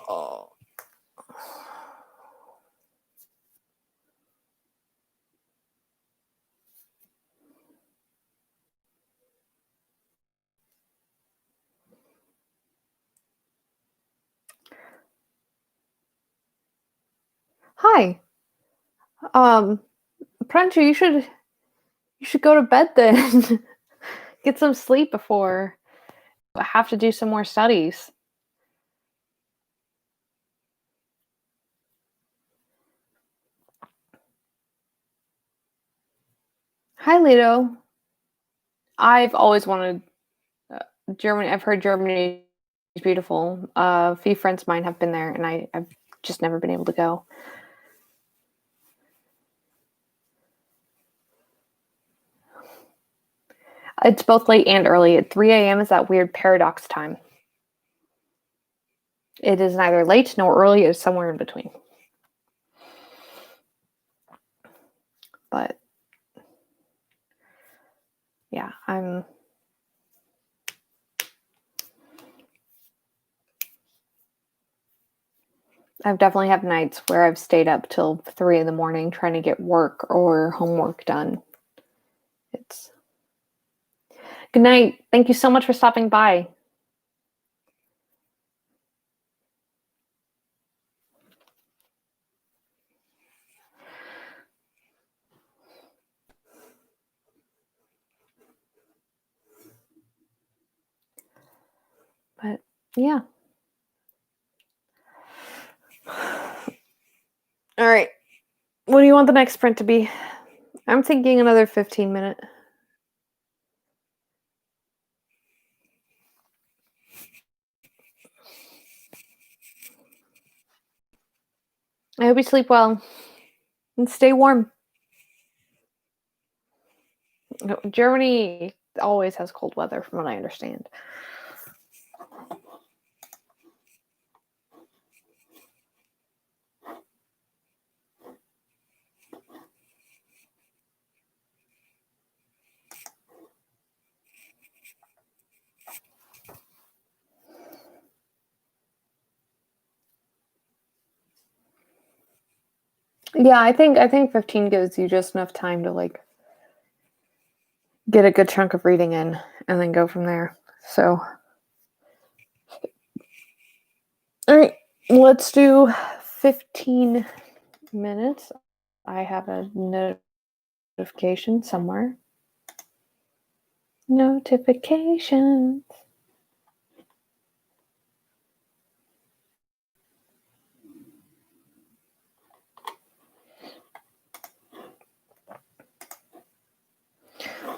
Oh. Hi. Um, Pranchu, you should go to bed then. Get some sleep before I have to do some more studies. Hi, Lido. I've always wanted Germany. I've heard Germany is beautiful. A few friends of mine have been there, and I've just never been able to go. It's both late and early. At 3 a.m. is that weird paradox time. It is neither late nor early. It's somewhere in between. But yeah, I've definitely had nights where I've stayed up till 3 in the morning trying to get work or homework done. It's Good night. Thank you so much for stopping by. But yeah. All right. What do you want the next sprint to be? I'm thinking another 15-minute. I hope you sleep well and stay warm. Germany always has cold weather, from what I understand. Yeah, I think 15 gives you just enough time to like get a good chunk of reading in and then go from there. So, all right, let's do 15 minutes. I have a notification somewhere. Notifications.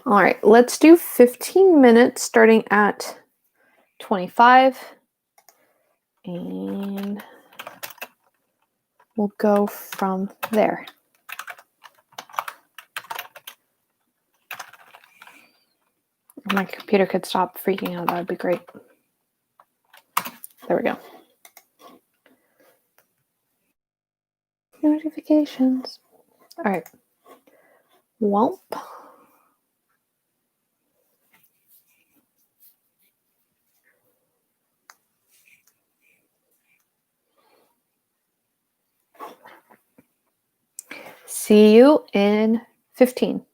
All right, let's do 15 minutes starting at 25. And we'll go from there. If my computer could stop freaking out, that would be great. There we go. Notifications. All right. Womp. See you in 15.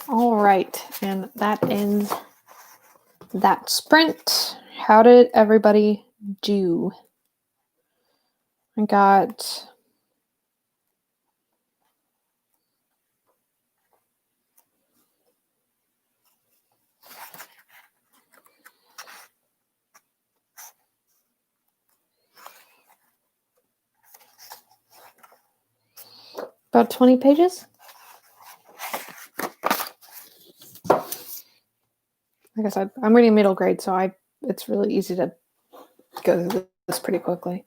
All right, and that ends that sprint. How did everybody do? I got about 20 pages. Like I said, I'm reading middle grade, so it's really easy to go through this pretty quickly.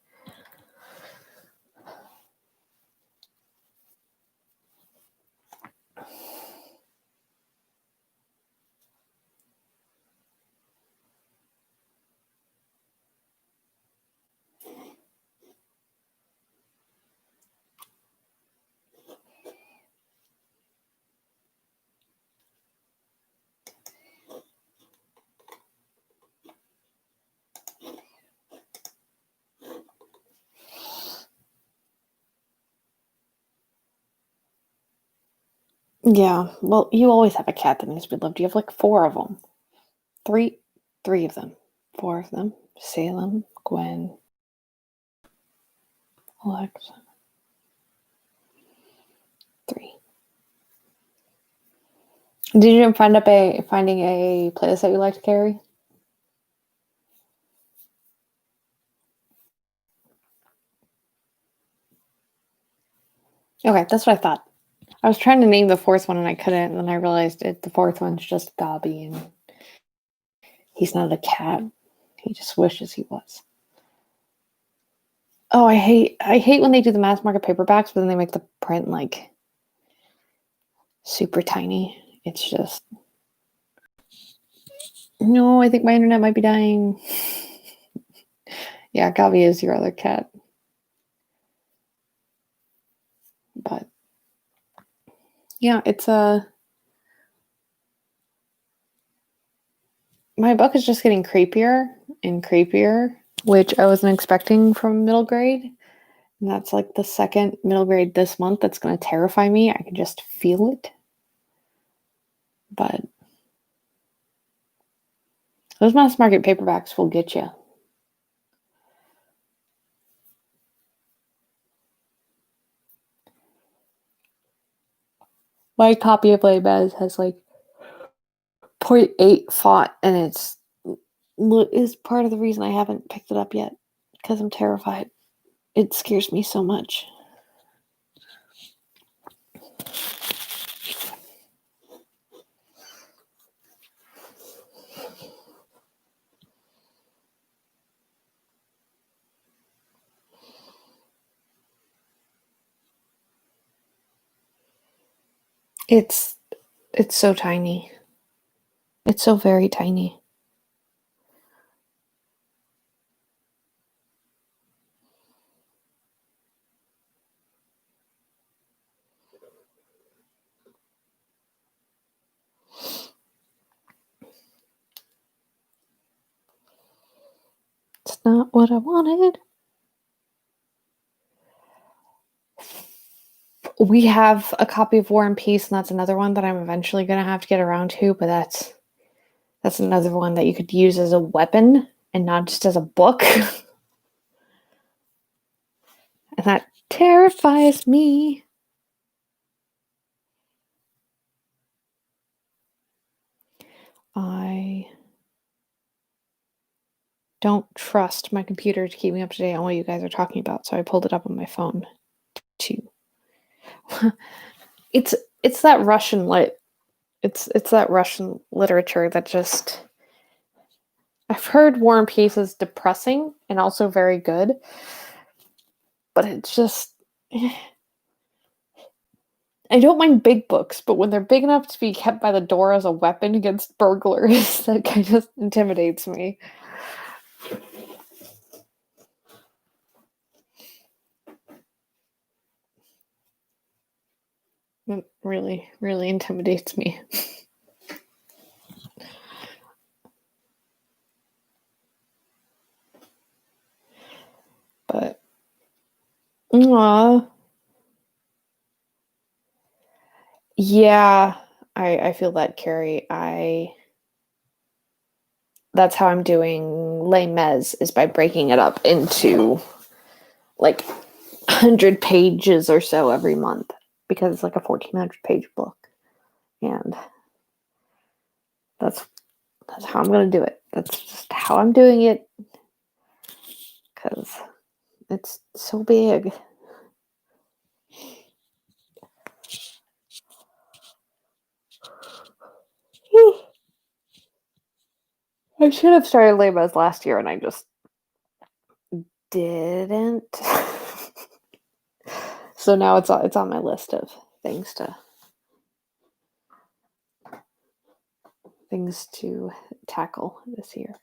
Yeah, well, you always have a cat that needs to be loved. You have like 4 of them. Three of them. 4 of them. Salem, Gwen, Alexa. 3. Did you finding a playlist that you like to carry? Okay, that's what I thought. I was trying to name the 4th one and I couldn't, and then I realized the 4th one's just Dobby, and he's not a cat. He just wishes he was. Oh, I hate when they do the mass market paperbacks, but then they make the print like super tiny. It's just no. I think my internet might be dying. Yeah, Gabi is your other cat, but yeah, it's my book is just getting creepier and creepier, which I wasn't expecting from middle grade. And that's like the second middle grade this month that's going to terrify me. I can just feel it. But those mass market paperbacks will get you. My copy of Les Mis has like 0.8 font, and is part of the reason I haven't picked it up yet, because I'm terrified. It scares me so much. It's so tiny. It's so very tiny. It's not what I wanted. We have a copy of War and Peace, and that's another one that I'm eventually going to have to get around to, but that's another one that you could use as a weapon and not just as a book. And that terrifies me. I don't trust my computer to keep me up to date on what you guys are talking about, so I pulled it up on my phone too. It's that Russian lit. It's that Russian literature that just. I've heard War and Peace is depressing and also very good, but it's just. I don't mind big books, but when they're big enough to be kept by the door as a weapon against burglars, that kind of intimidates me. It really, really intimidates me. But, yeah, I feel that, Carrie. That's how I'm doing Les Mis, is by breaking it up into like 100 pages or so every month, because it's like a 1,400-page book, and that's how I'm going to do it. That's just how I'm doing it, because it's so big. I should have started Les Mis last year, and I just didn't. So now it's on my list of things to tackle this year.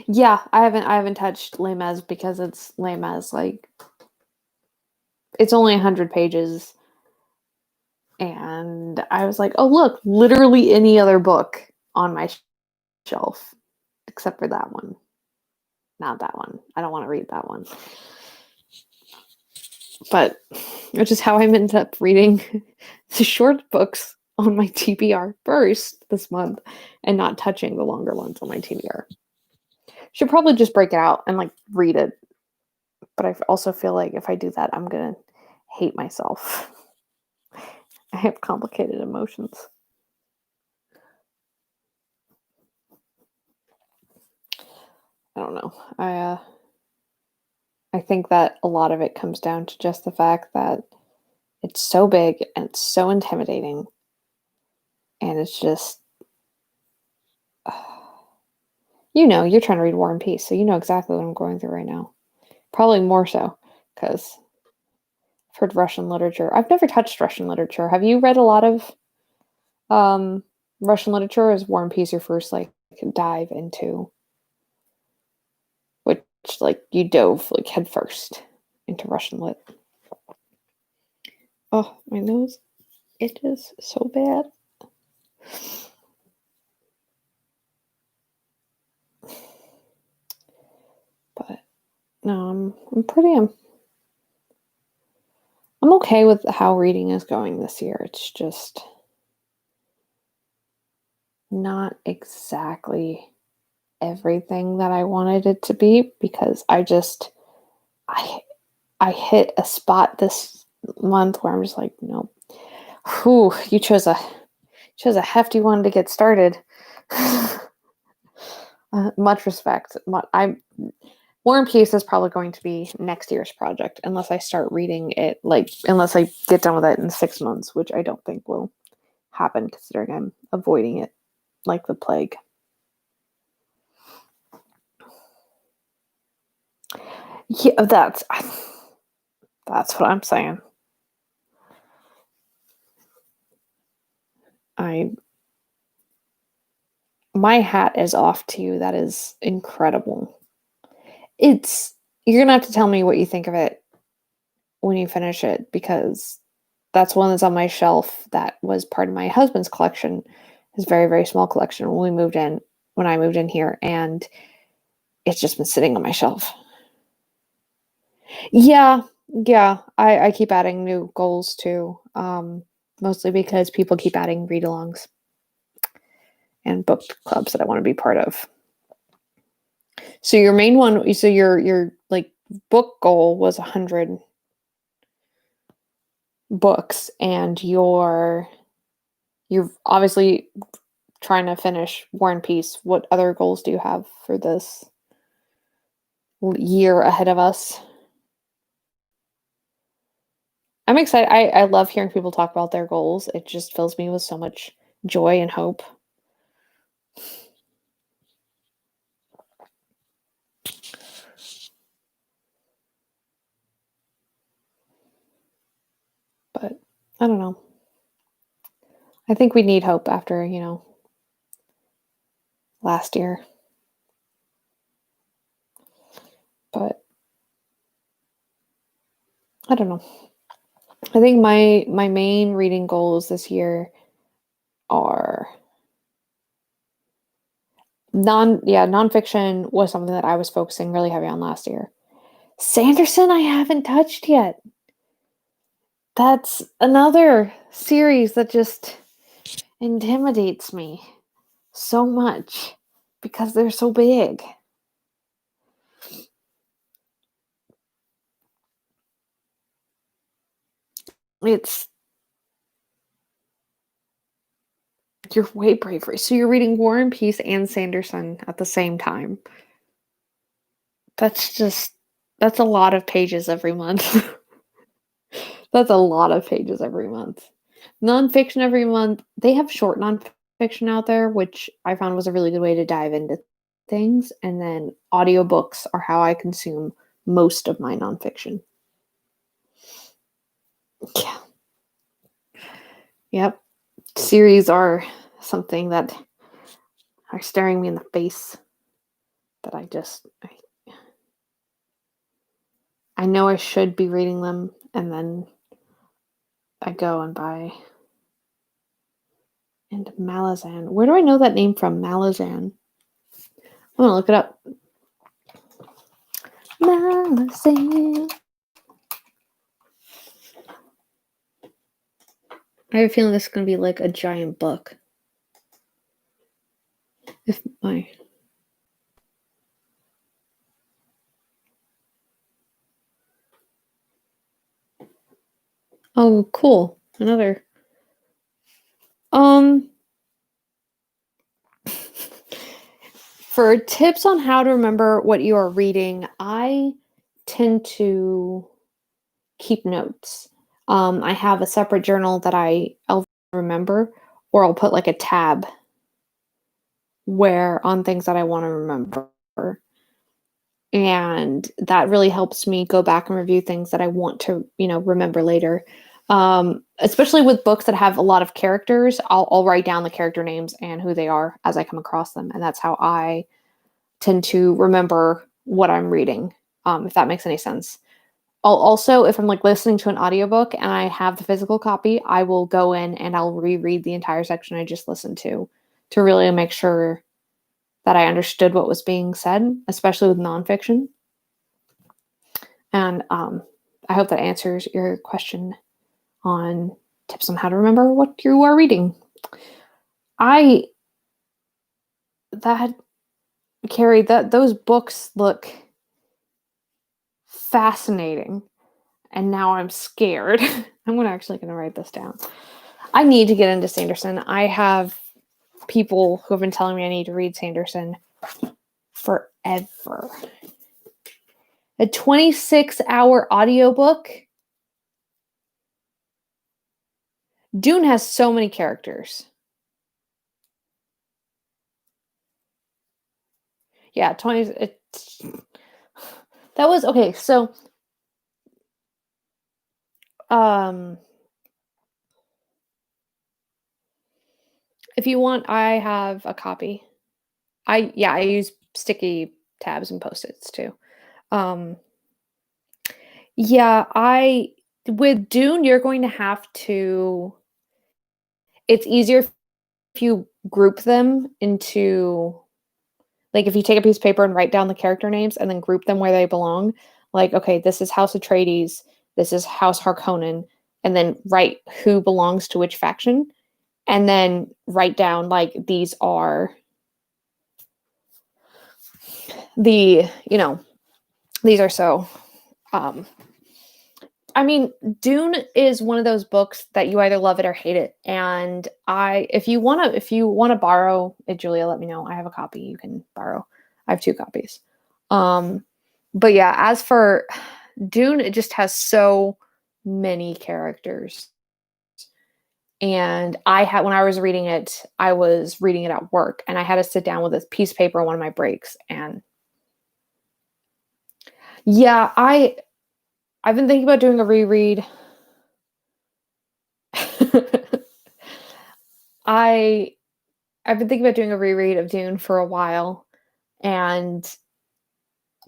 Yeah, I haven't touched Les Mis because it's Les Mis. Like, it's only 100 pages, and I was like, oh look, literally any other book on my shelf except for that one. Not that one. I don't want to read that one. But which is how I ended up reading the short books on my TBR first this month, and not touching the longer ones on my TBR. Should probably just break it out and like read it. But I also feel like if I do that, I'm gonna hate myself. I have complicated emotions. I don't know. I think that a lot of it comes down to just the fact that it's so big and it's so intimidating, and it's just, you're trying to read War and Peace, so you know exactly what I'm going through right now. Probably more so, because I've heard Russian literature. I've never touched Russian literature. Have you read a lot of Russian literature, or is War and Peace your first like dive into, which like you dove like head first into Russian lit? Oh, my nose itches so bad. But no, I'm okay with how reading is going this year. It's just not exactly everything that I wanted it to be, because I hit a spot this month where I'm just like, nope. Whew, you chose a hefty one to get started. Much respect. War and Peace is probably going to be next year's project, unless I start reading it, unless I get done with it in 6 months, which I don't think will happen, considering I'm avoiding it like the plague. Yeah, that's what I'm saying. My hat is off to you. That is incredible. You're gonna have to tell me what you think of it when you finish it, because that's one that's on my shelf that was part of my husband's collection, his very, very small collection when I moved in here, and it's just been sitting on my shelf. Yeah, I keep adding new goals too, mostly because people keep adding read-alongs and book clubs that I want to be part of. So your main one, so your like book goal was 100 books, and you're obviously trying to finish War and Peace. What other goals do you have for this year ahead of us? I'm excited. I love hearing people talk about their goals. It just fills me with so much joy and hope. But I don't know. I think we need hope after, last year. But I don't know. I think my main reading goals this year are nonfiction was something that I was focusing really heavy on last year. Sanderson, I haven't touched yet. That's another series that just intimidates me so much because they're so big. It's You're way braver. So you're reading War and Peace and Sanderson at the same time. That's a lot of pages every month. That's a lot of pages every month. Nonfiction every month. They have short nonfiction out there, which I found was a really good way to dive into things. And then audiobooks are how I consume most of my nonfiction. Yeah. Yep. Series are something that are staring me in the face that I know I should be reading them, and then I go and buy. And Malazan. Where do I know that name from? Malazan. I'm gonna look it up. Malazan. I have a feeling this is gonna be like a giant book. If my Oh, cool. Another. For tips on how to remember what you are reading, I tend to keep notes. I have a separate journal that I'll remember, or I'll put like a tab where on things that I want to remember. And that really helps me go back and review things that I want to, remember later. Especially with books that have a lot of characters, I'll write down the character names and who they are as I come across them. And that's how I tend to remember what I'm reading, if that makes any sense. I'll also, if I'm like listening to an audiobook and I have the physical copy, I will go in and I'll reread the entire section I just listened to really make sure that I understood what was being said, especially with nonfiction. And I hope that answers your question on tips on how to remember what you are reading. Carrie, those books look fascinating. And now I'm scared. I'm actually going to write this down. I need to get into Sanderson. I have people who have been telling me I need to read Sanderson forever. A 26-hour audiobook. Dune has so many characters. Yeah, 20. That was okay. So, if you want, I have a copy. I use sticky tabs and post-its too. Yeah, with Dune, you're going to have to. It's easier if you group them into, like, if you take a piece of paper and write down the character names and then group them where they belong. Like, okay, this is House Atreides, this is House Harkonnen, and then write who belongs to which faction, and then write down like these are these are so. I mean, Dune is one of those books that you either love it or hate it. And if you wanna borrow it, Julia, let me know. I have a copy you can borrow. I have 2 copies. But yeah, as for Dune, it just has so many characters. And when I was reading it, I was reading it at work, and I had to sit down with a piece of paper on one of my breaks. And yeah, I've been thinking about doing a reread. I've been thinking about doing a reread of Dune for a while, and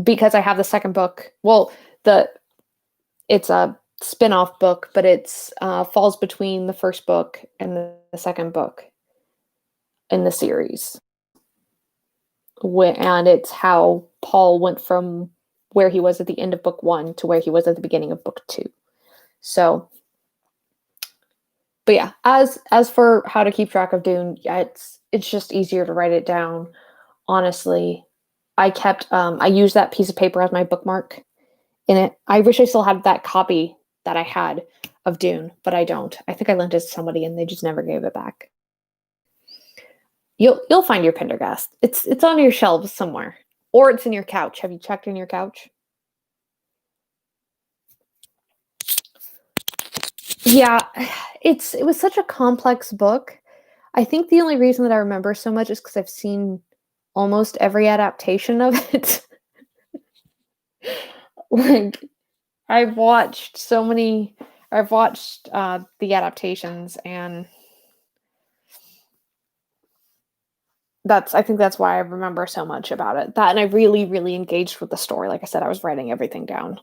because I have the second book, it's a spin-off book, but it's falls between the first book and the second book in the series. And it's how Paul went from where he was at the end of book 1 to where he was at the beginning of book 2. So, but yeah, as for how to keep track of Dune, yeah, it's just easier to write it down. Honestly, I used that piece of paper as my bookmark in it. I wish I still had that copy that I had of Dune, but I don't. I think I lent it to somebody and they just never gave it back. You'll find your Pendergast. It's on your shelves somewhere, or it's in your couch. Have you checked in your couch? Yeah, it was such a complex book. I think the only reason that I remember so much is because I've seen almost every adaptation of it. Like, I've watched so many. I've watched the adaptations, and I think that's why I remember so much about it. That, and I really, really engaged with the story. Like I said, I was writing everything down.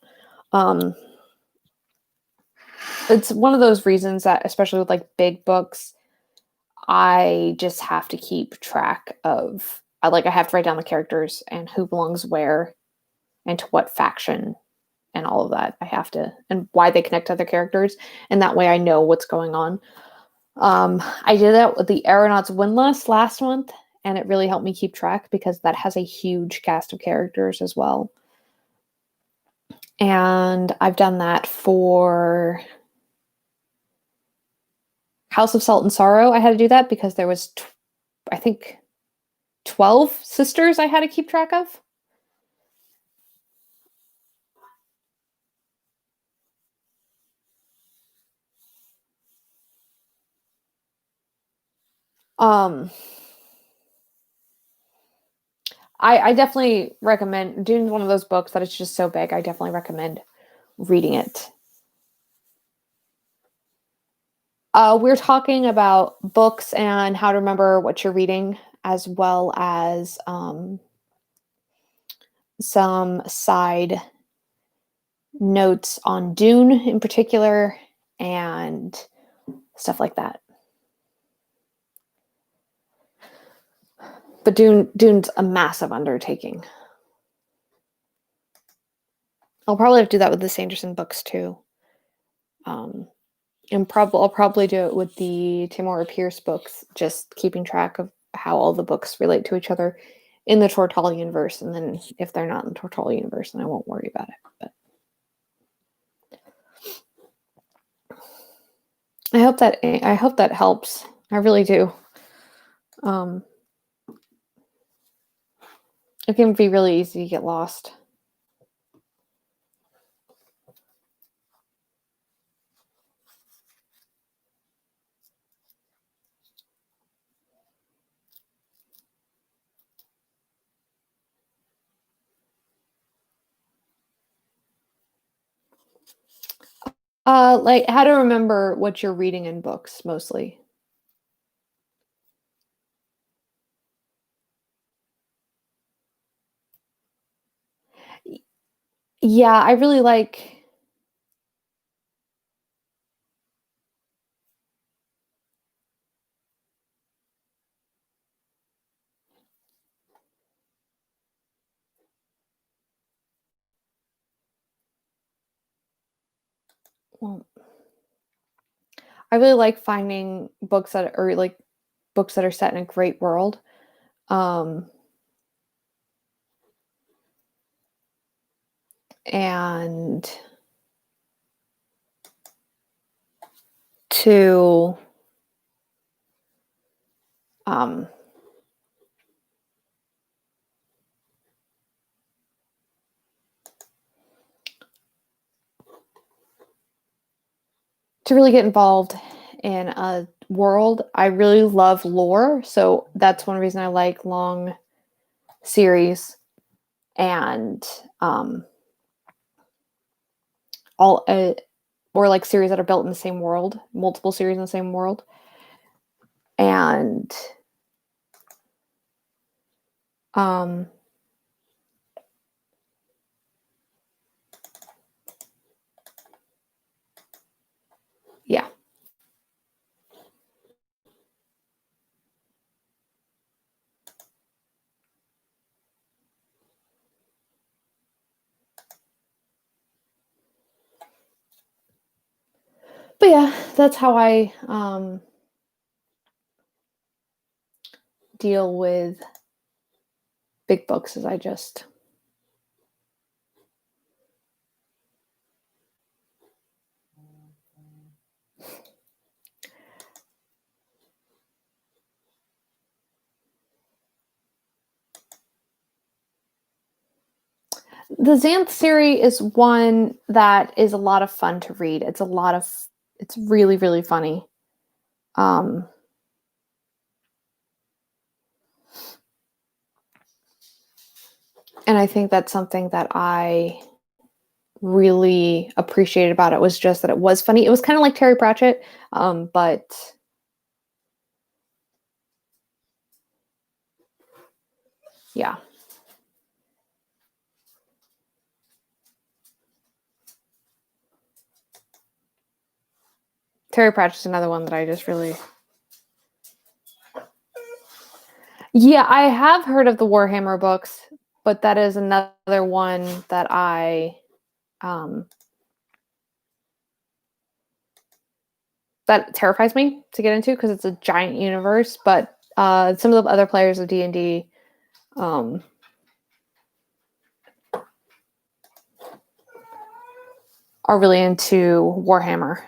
It's one of those reasons that, especially with like big books, I just have to keep track of. I have to write down the characters and who belongs where, and to what faction, and all of that. I have to, and why they connect to other characters, and that way I know what's going on. I did that with the Aeronauts Windlass last month, and it really helped me keep track because that has a huge cast of characters as well. And I've done that for House of Salt and Sorrow. I had to do that because there was, I think, 12 sisters I had to keep track of. I definitely recommend. Dune's one of those books that it's just so big. I definitely recommend reading it. We're talking about books and how to remember what you're reading, as well as some side notes on Dune in particular and stuff like that. But Dune's a massive undertaking. I'll probably have to do that with the Sanderson books too. And I'll probably do it with the Tamora Pierce books, just keeping track of how all the books relate to each other in the Tortall universe. And then if they're not in the Tortall universe, then I won't worry about it. But I hope that helps. I really do. It can be really easy to get lost. Like how to remember what you're reading in books mostly. Yeah, I really like. Well, I really like finding books that are set in a great world. And to um, to really get involved in a world. I really love lore, so that's one reason I like long series and all or like series that are built in the same world, multiple series in the same world. And yeah. But yeah, that's how I deal with big books, is I just the Xanth series is one that is a lot of fun to read. It's really, really funny. Um, and I think that's something that I really appreciated about it, was just that it was funny. It was kind of like Terry Pratchett, but yeah. Terry Pratchett's another one that I just really. Yeah, I have heard of the Warhammer books, but that is another one that um that terrifies me to get into, because it's a giant universe. But some of the other players of D&D um are really into Warhammer.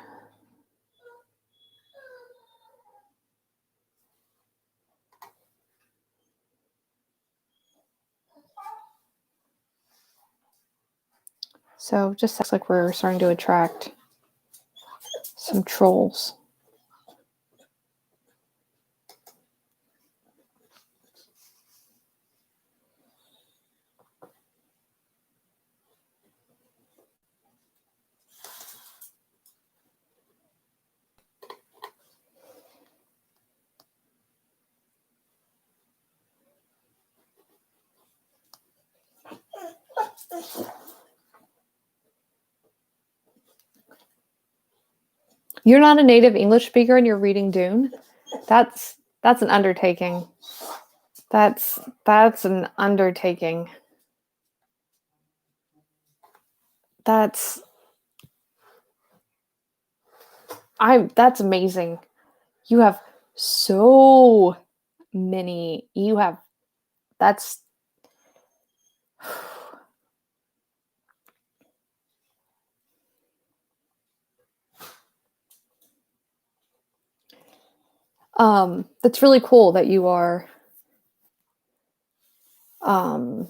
So just looks like we're starting to attract some trolls. You're not a native English speaker and you're reading Dune? That's an undertaking. That's an undertaking. That's that's amazing. You have so many. You have that's that's really cool that you are um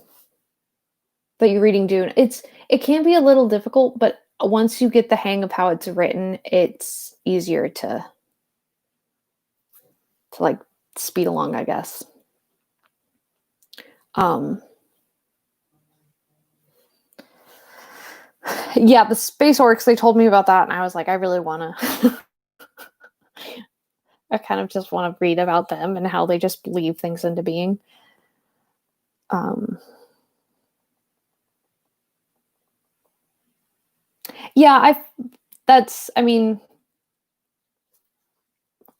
that you're reading Dune. It can be a little difficult, but once you get the hang of how it's written, it's easier to like speed along, I guess. Um yeah, the space orcs, they told me about that and I was like, I really want to I kind of just want to read about them and how they just believe things into being. Um yeah, I mean,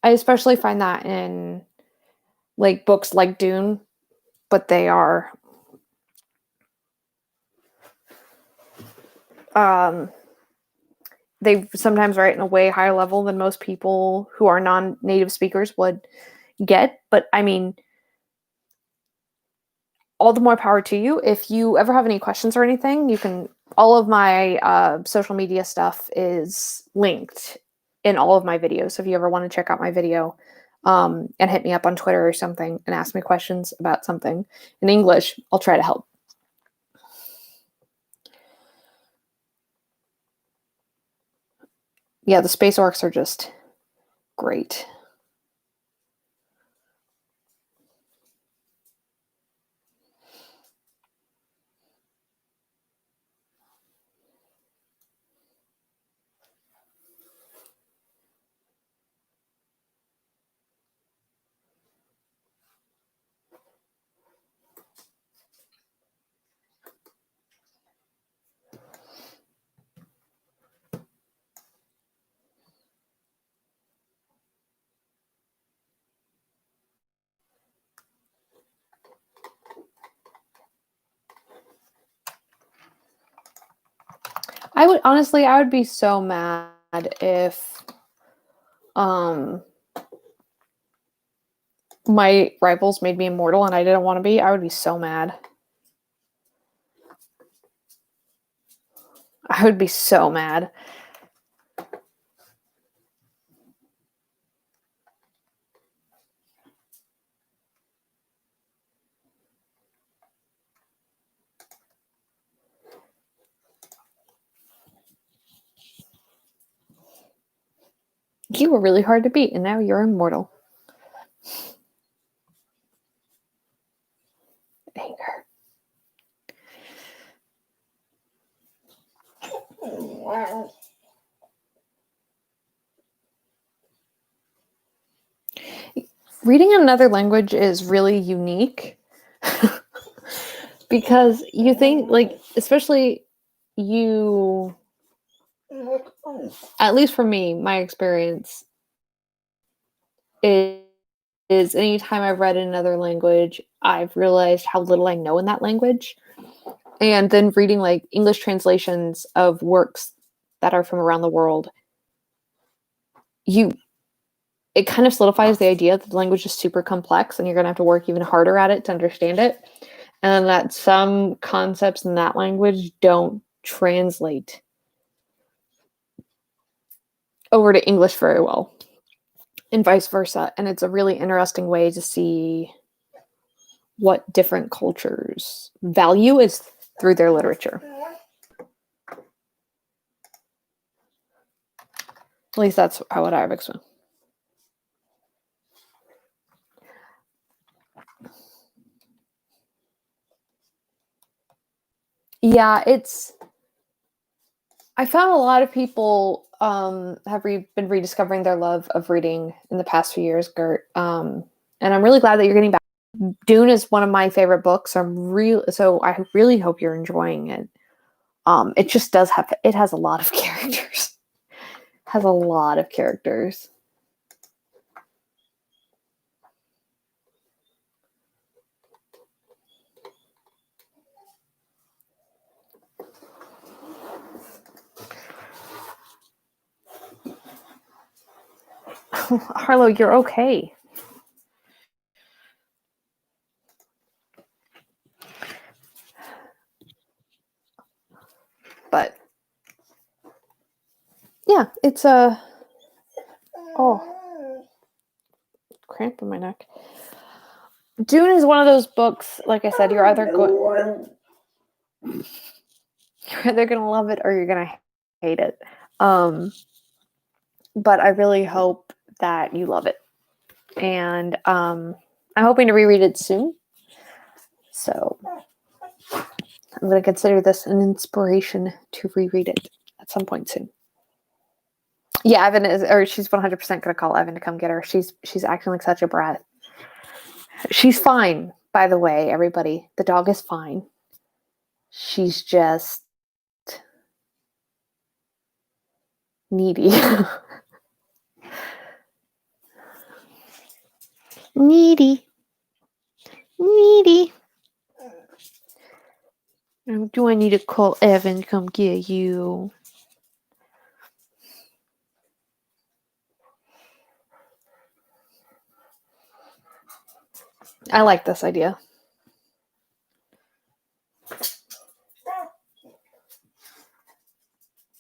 I especially find that in like books like Dune, but um they sometimes write in a way higher level than most people who are non-native speakers would get. But I mean, all the more power to you. If you ever have any questions or anything, you can. All of my social media stuff is linked in all of my videos. So if you ever want to check out my video and hit me up on Twitter or something and ask me questions about something in English, I'll try to help. Yeah, the space orcs are just great. I would be so mad if my rivals made me immortal and I didn't want to be, I would be so mad. I would be so mad. You were really hard to beat, and now you're immortal. Anger. Reading another language is really unique because you think, like, especially you, at least for me, my experience is anytime I've read in another language, I've realized how little I know in that language. And then reading like English translations of works that are from around the world, it kind of solidifies the idea that the language is super complex and you're going to have to work even harder at it to understand it. And that some concepts in that language don't translate over to English very well, and vice versa. And it's a really interesting way to see what different cultures value is through their literature. At least that's what I've experienced. Yeah, I found a lot of people have been rediscovering their love of reading in the past few years, Gert. And I'm really glad that you're getting back. Dune is one of my favorite books. So I really hope you're enjoying it. It just it has a lot of characters. Has a lot of characters. Harlow, you're okay. But yeah, it's cramp in my neck. Dune is one of those books, like I said, you're either gonna love it or you're gonna hate it. But I really hope that you love it. And I'm hoping to reread it soon. So I'm going to consider this an inspiration to reread it at some point soon. Yeah, she's 100% going to call Evan to come get her. She's acting like such a brat. She's fine, by the way, everybody. The dog is fine. She's just needy. Needy. Do I need to call Evan to come get you? I like this idea.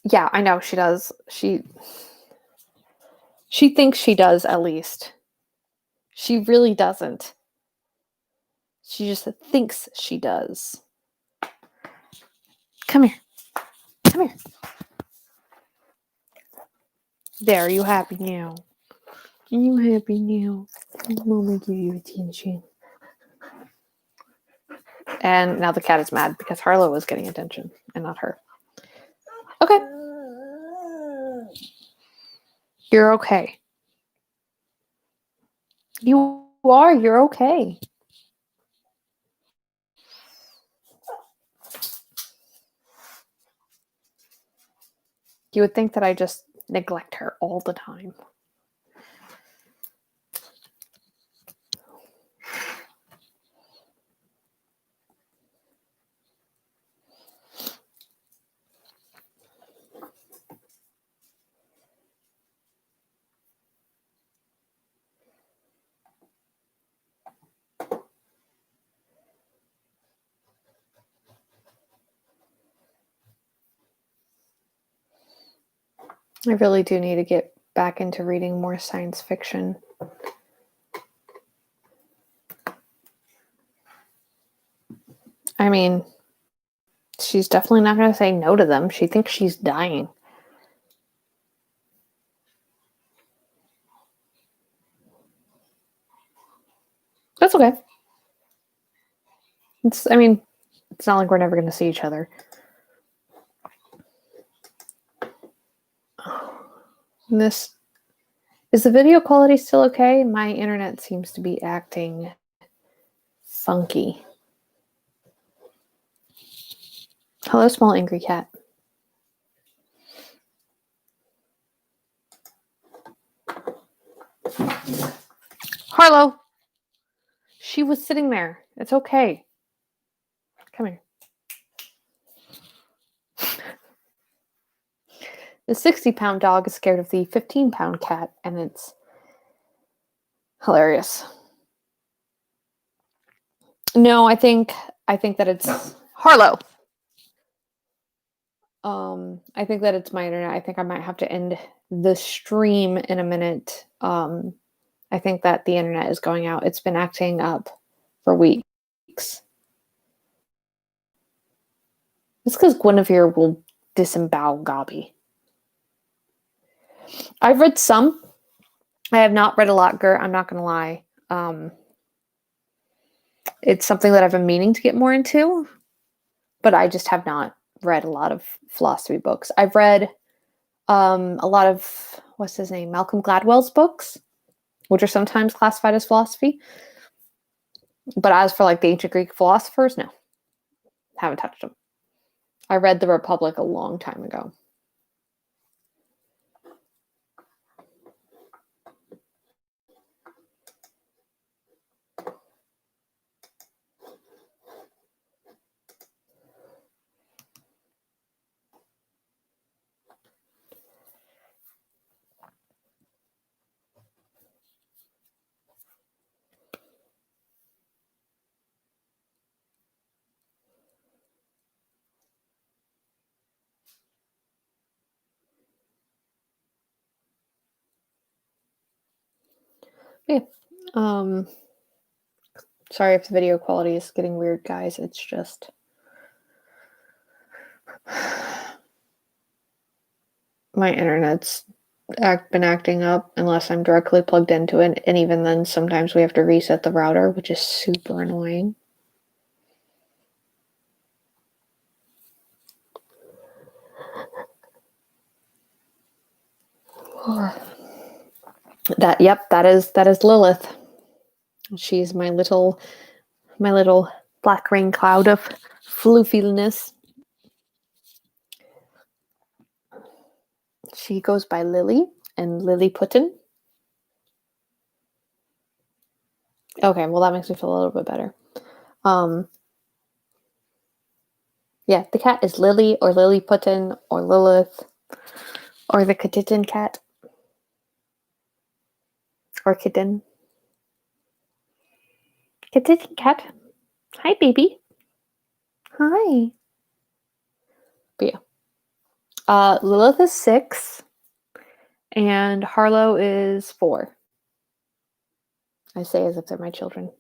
Yeah, I know she does. She thinks she does, at least. She really doesn't. She just thinks she does. Come here. Come here. There, are you happy now? Are you happy now? Mama give you attention. And now the cat is mad because Harlow was getting attention and not her. Okay. You're okay. You are. You're okay. You would think that I just neglect her all the time. I really do need to get back into reading more science fiction. I mean, she's definitely not going to say no to them. She thinks she's dying. That's okay. It's not like we're never going to see each other. Is the video quality still okay? My internet seems to be acting funky. Hello, small angry cat. Harlow! She was sitting there. It's okay. Come here. The 60-pound dog is scared of the 15-pound cat, and it's hilarious. No, I think that it's Harlow. I think that it's my internet. I think I might have to end the stream in a minute. I think that the internet is going out. It's been acting up for weeks. It's because Guinevere will disembowel Gobby. I've read some. I have not read a lot, Gert. I'm not going to lie. It's something that I've been meaning to get more into, but I just have not read a lot of philosophy books. I've read a lot of, what's his name, Malcolm Gladwell's books, which are sometimes classified as philosophy. But as for like the ancient Greek philosophers, no, haven't touched them. I read The Republic a long time ago. Yeah. Sorry if the video quality is getting weird, guys. It's just my internet's been acting up unless I'm directly plugged into it, and even then sometimes we have to reset the router, which is super annoying. That is Lilith. She's my little black rain cloud of floofiness. She goes by Lily and Lilliputian. Okay, well that makes me feel a little bit better. Yeah, the cat is Lily or Lilliputian or Lilith or the Katitin cat or kitten. Katitin cat. Hi, baby. Hi. But yeah. Lilith is 6 and Harlow is 4. I say as if they're my children.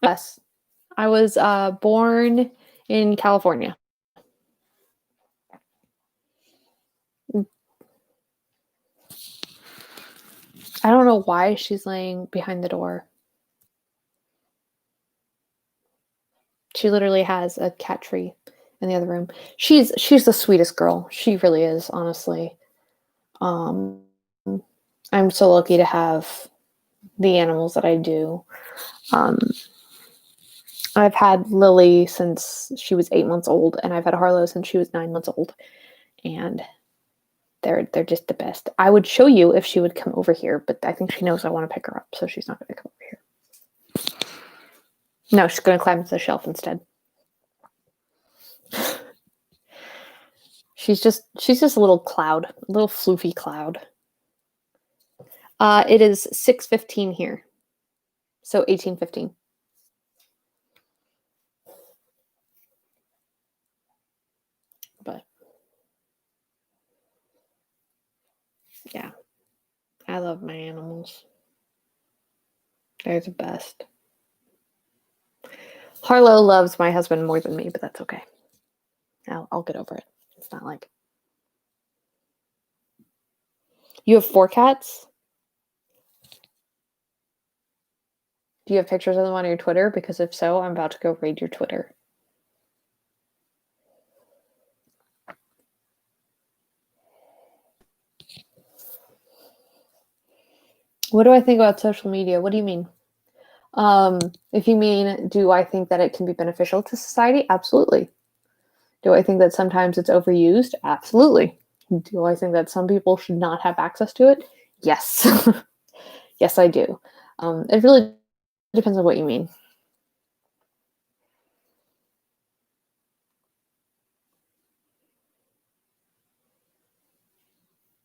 Yes. I was born in California. I don't know why she's laying behind the door. She literally has a cat tree in the other room. She's the sweetest girl. She really is, honestly. I'm so lucky to have the animals that I do. I've had Lily since she was 8 months old, and I've had Harlow since she was 9 months old, and they're just the best. I would show you if she would come over here, but I think she knows I want to pick her up, so she's not going to come over here. No, she's going to climb to the shelf instead. She's just a little cloud, a little floofy cloud. It is 6:15 here, so 18:15. But Yeah, I love my animals. They're the best. Harlow loves my husband more than me, but that's okay. I'll get over it. It's not like you have 4 cats. Do you have pictures of them on your Twitter? Because if so, I'm about to go raid your Twitter. What do I think about social media? What do you mean? If you mean, do I think that it can be beneficial to society? Absolutely. Do I think that sometimes it's overused? Absolutely. Do I think that some people should not have access to it? Yes. Yes, I do. It really depends on what you mean.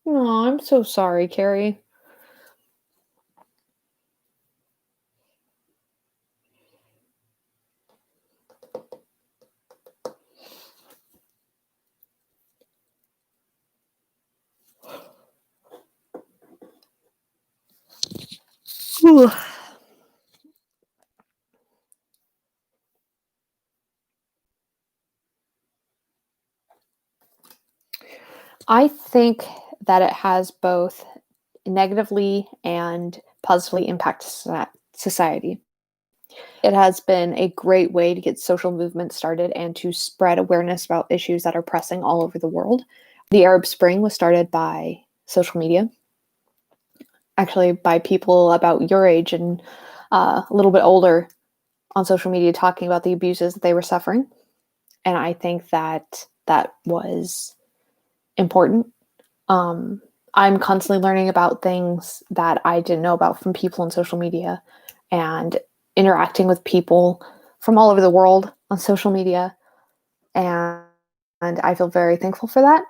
Oh, I'm so sorry, Carrie. Whew. I think that it has both negatively and positively impacted society. It has been a great way to get social movements started and to spread awareness about issues that are pressing all over the world. The Arab Spring was started by social media, actually, by people about your age and a little bit older on social media talking about the abuses that they were suffering. And I think that that was important. I'm constantly learning about things that I didn't know about from people on social media and interacting with people from all over the world on social media. And I feel very thankful for that.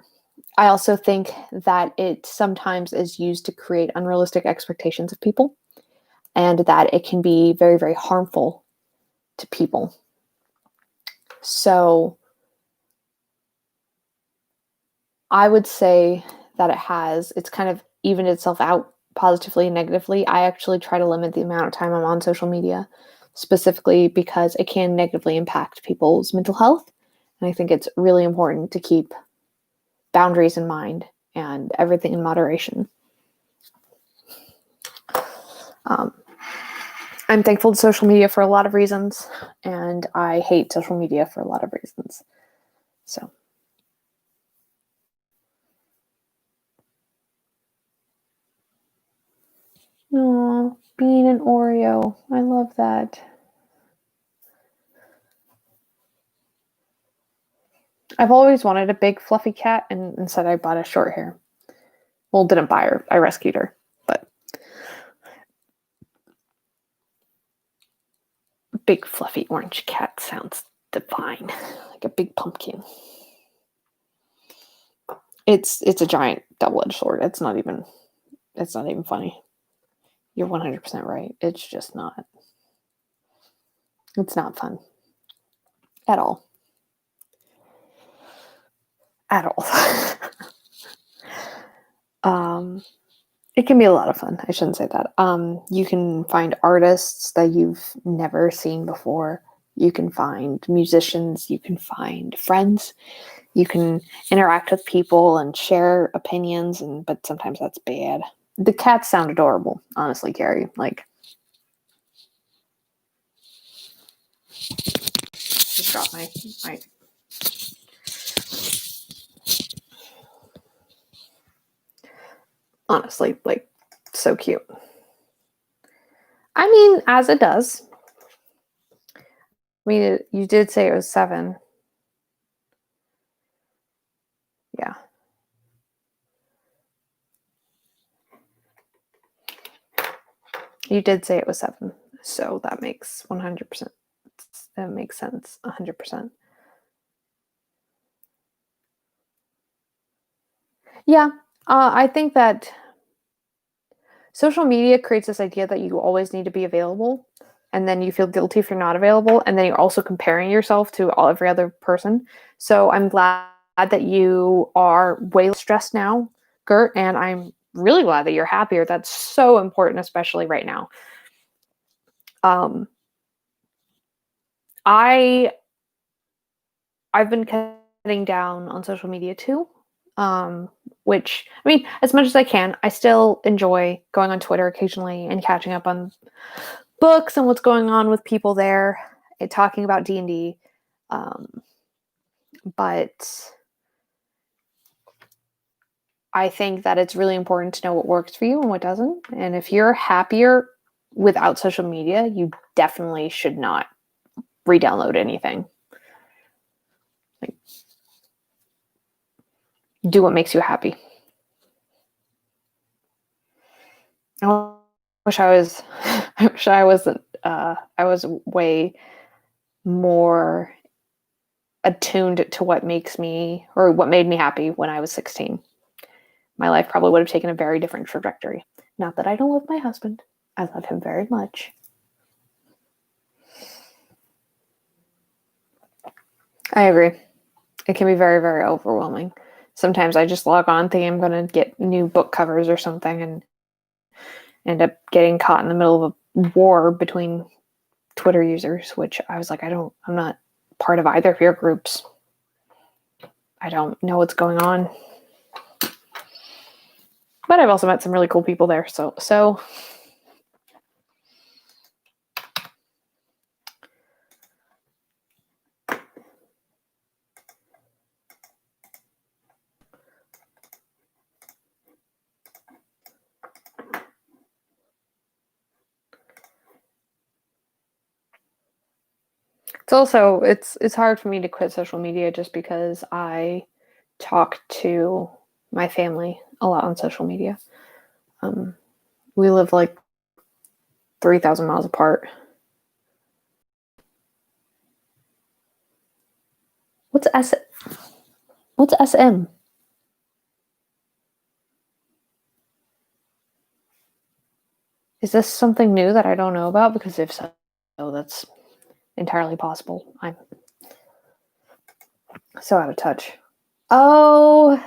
I also think that it sometimes is used to create unrealistic expectations of people and that it can be very, very harmful to people. So I would say that it's kind of evened itself out positively and negatively. I actually try to limit the amount of time I'm on social media, specifically because it can negatively impact people's mental health. And I think it's really important to keep boundaries in mind and everything in moderation. I'm thankful to social media for a lot of reasons, and I hate social media for a lot of reasons. So. Oh, being an Oreo. I love that. I've always wanted a big fluffy cat, and instead I bought a short hair. Well, didn't buy her. I rescued her. But a big fluffy orange cat sounds divine. Like a big pumpkin. It's a giant double-edged sword. It's not even funny. You're 100% right. It's just not. It's not fun. At all. At all. It can be a lot of fun. I shouldn't say that. You can find artists that you've never seen before. You can find musicians. You can find friends. You can interact with people and share opinions, but sometimes that's bad. The cats sound adorable, honestly, Gary. Like, just drop my. Honestly, like, so cute. I mean, as it does. I mean, you did say it was 7. Yeah. You did say it was 7. So that makes 100%. That makes sense. 100%. Yeah. I think that social media creates this idea that you always need to be available. And then you feel guilty if you're not available. And then you're also comparing yourself to every other person. So I'm glad that you are way less stressed now, Gert. And I'm really glad that you're happier. That's so important, especially right now. Um, I I've been cutting down on social media too. Um, which I mean, as much as I can, I still enjoy going on Twitter occasionally and catching up on books and what's going on with people there, and talking about D&D. Um, but I think that it's really important to know what works for you and what doesn't. And if you're happier without social media, you definitely should not re-download anything. Like, do what makes you happy. I wish I was. I wish I wasn't. I was way more attuned to what makes me or what made me happy when I was 16. My life probably would have taken a very different trajectory. Not that I don't love my husband. I love him very much. I agree. It can be very, very overwhelming. Sometimes I just log on thinking I'm going to get new book covers or something and end up getting caught in the middle of a war between Twitter users, which I was like, I'm not part of either of your groups. I don't know what's going on. But I've also met some really cool people there. So it's hard for me to quit social media just because I talk to my family a lot on social media. We live like 3,000 miles apart. What's S? What's SM? Is this something new that I don't know about? Because if so, that's entirely possible. I'm so out of touch. Oh,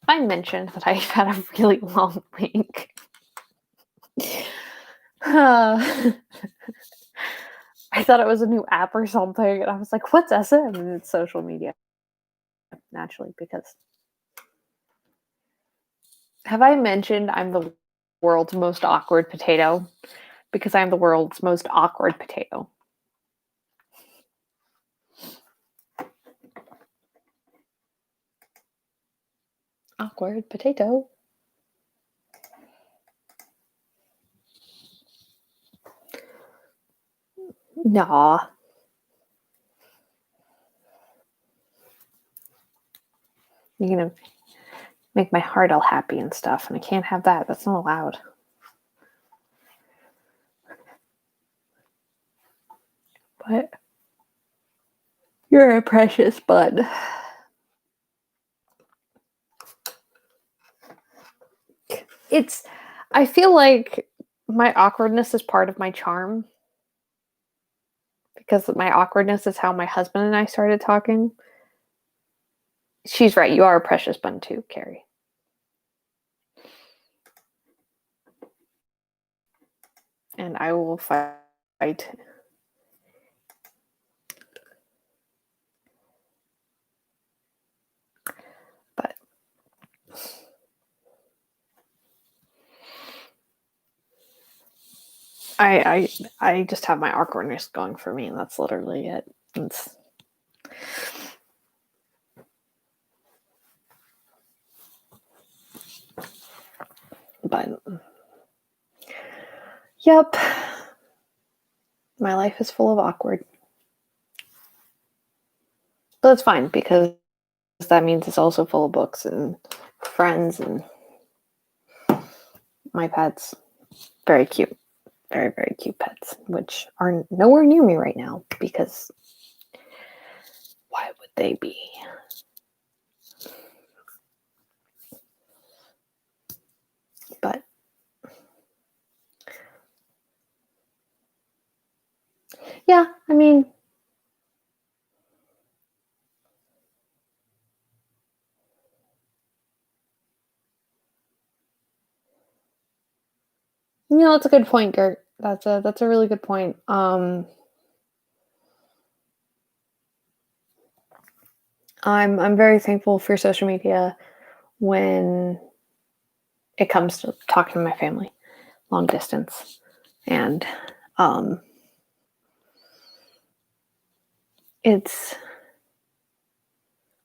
I mentioned that I've had a really long week. I thought it was a new app or something, and I was like, "What's SM?" And it's social media, naturally. Because have I mentioned I'm the world's most awkward potato? Because I'm the world's most awkward potato. Awkward potato. Nah. You're gonna make my heart all happy and stuff, and I can't have that. That's not allowed. But you're a precious bud. I feel like my awkwardness is part of my charm. Because my awkwardness is how my husband and I started talking. She's right. You are a precious bun too, Carrie. And I will fight. But I just have my awkwardness going for me, and that's literally it. But yep, my life is full of awkward. But it's fine because that means it's also full of books and friends and my pets. Very cute. Very, very cute pets, which are nowhere near me right now because why would they be? But yeah, I mean, That's a good point, Gert. That's a really good point. I'm very thankful for social media when it comes to talking to my family, long distance, and um, it's.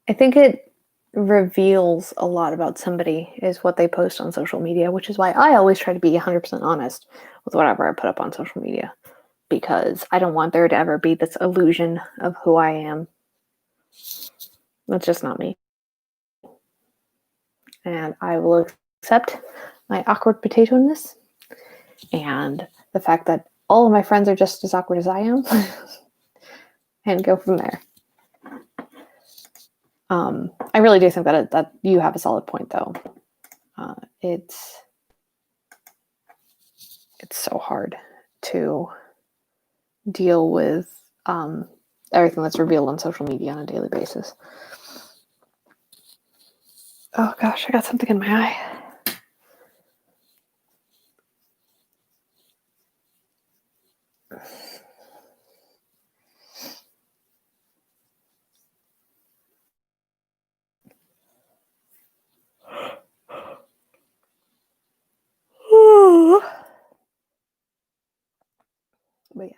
I think it reveals a lot about somebody is what they post on social media, which is why I always try to be 100% honest with whatever I put up on social media because I don't want there to ever be this illusion of who I am. That's just not me. And I will accept my awkward potato-ness and the fact that all of my friends are just as awkward as I am and go from there. I really do think that you have a solid point, though. It's so hard to deal with everything that's revealed on social media on a daily basis. Oh gosh, I got something in my eye. But yeah,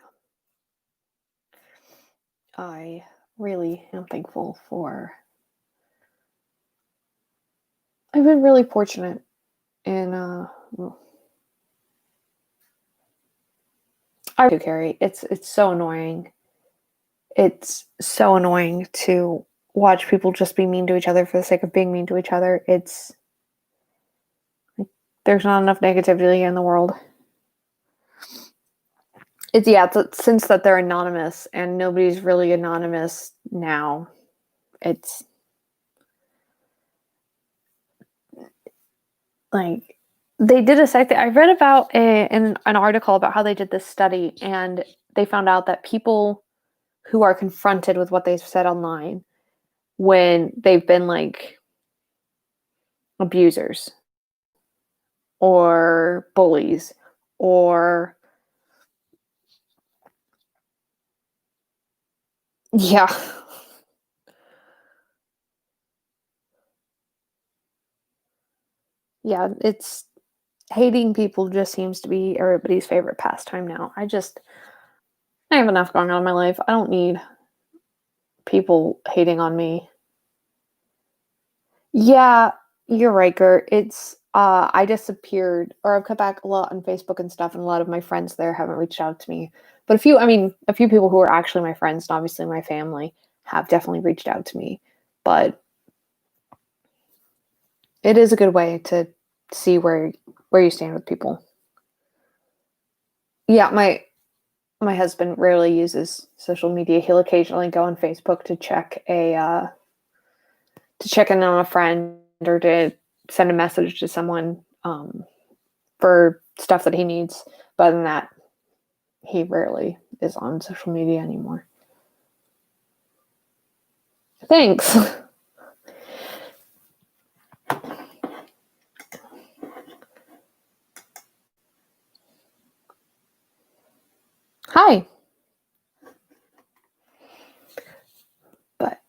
I really am thankful for. I've been really fortunate in. I do, Carrie. It's so annoying. It's so annoying to watch people just be mean to each other for the sake of being mean to each other. There's not enough negativity in the world. Since that they're anonymous and nobody's really anonymous now. It's like they did a study. I read about in an article about how they did this study, and they found out that people who are confronted with what they've said online when they've been like abusers or bullies or yeah. Yeah, it's hating people just seems to be everybody's favorite pastime now. I have enough going on in my life. I don't need people hating on me. Yeah, you're right, Gert. It's I disappeared or I've cut back a lot on Facebook and stuff, and a lot of my friends there haven't reached out to me. But a few people who are actually my friends and obviously my family have definitely reached out to me. But it is a good way to see where you stand with people. Yeah, my husband rarely uses social media. He'll occasionally go on Facebook to check in on a friend or to send a message to someone for stuff that he needs. But other than that, he rarely is on social media anymore. Thanks. Hi. But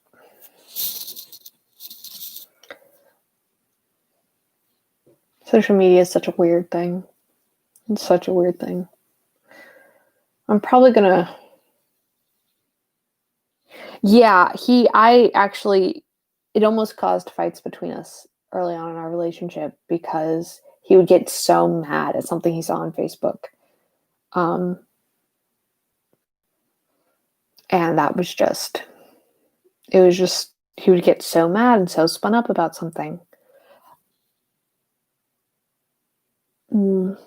social media is such a weird thing. It's such a weird thing. I'm probably gonna. Yeah, I actually, it almost caused fights between us early on in our relationship because he would get so mad at something he saw on Facebook. Um, and it was just, he would get so mad and so spun up about something. Mm.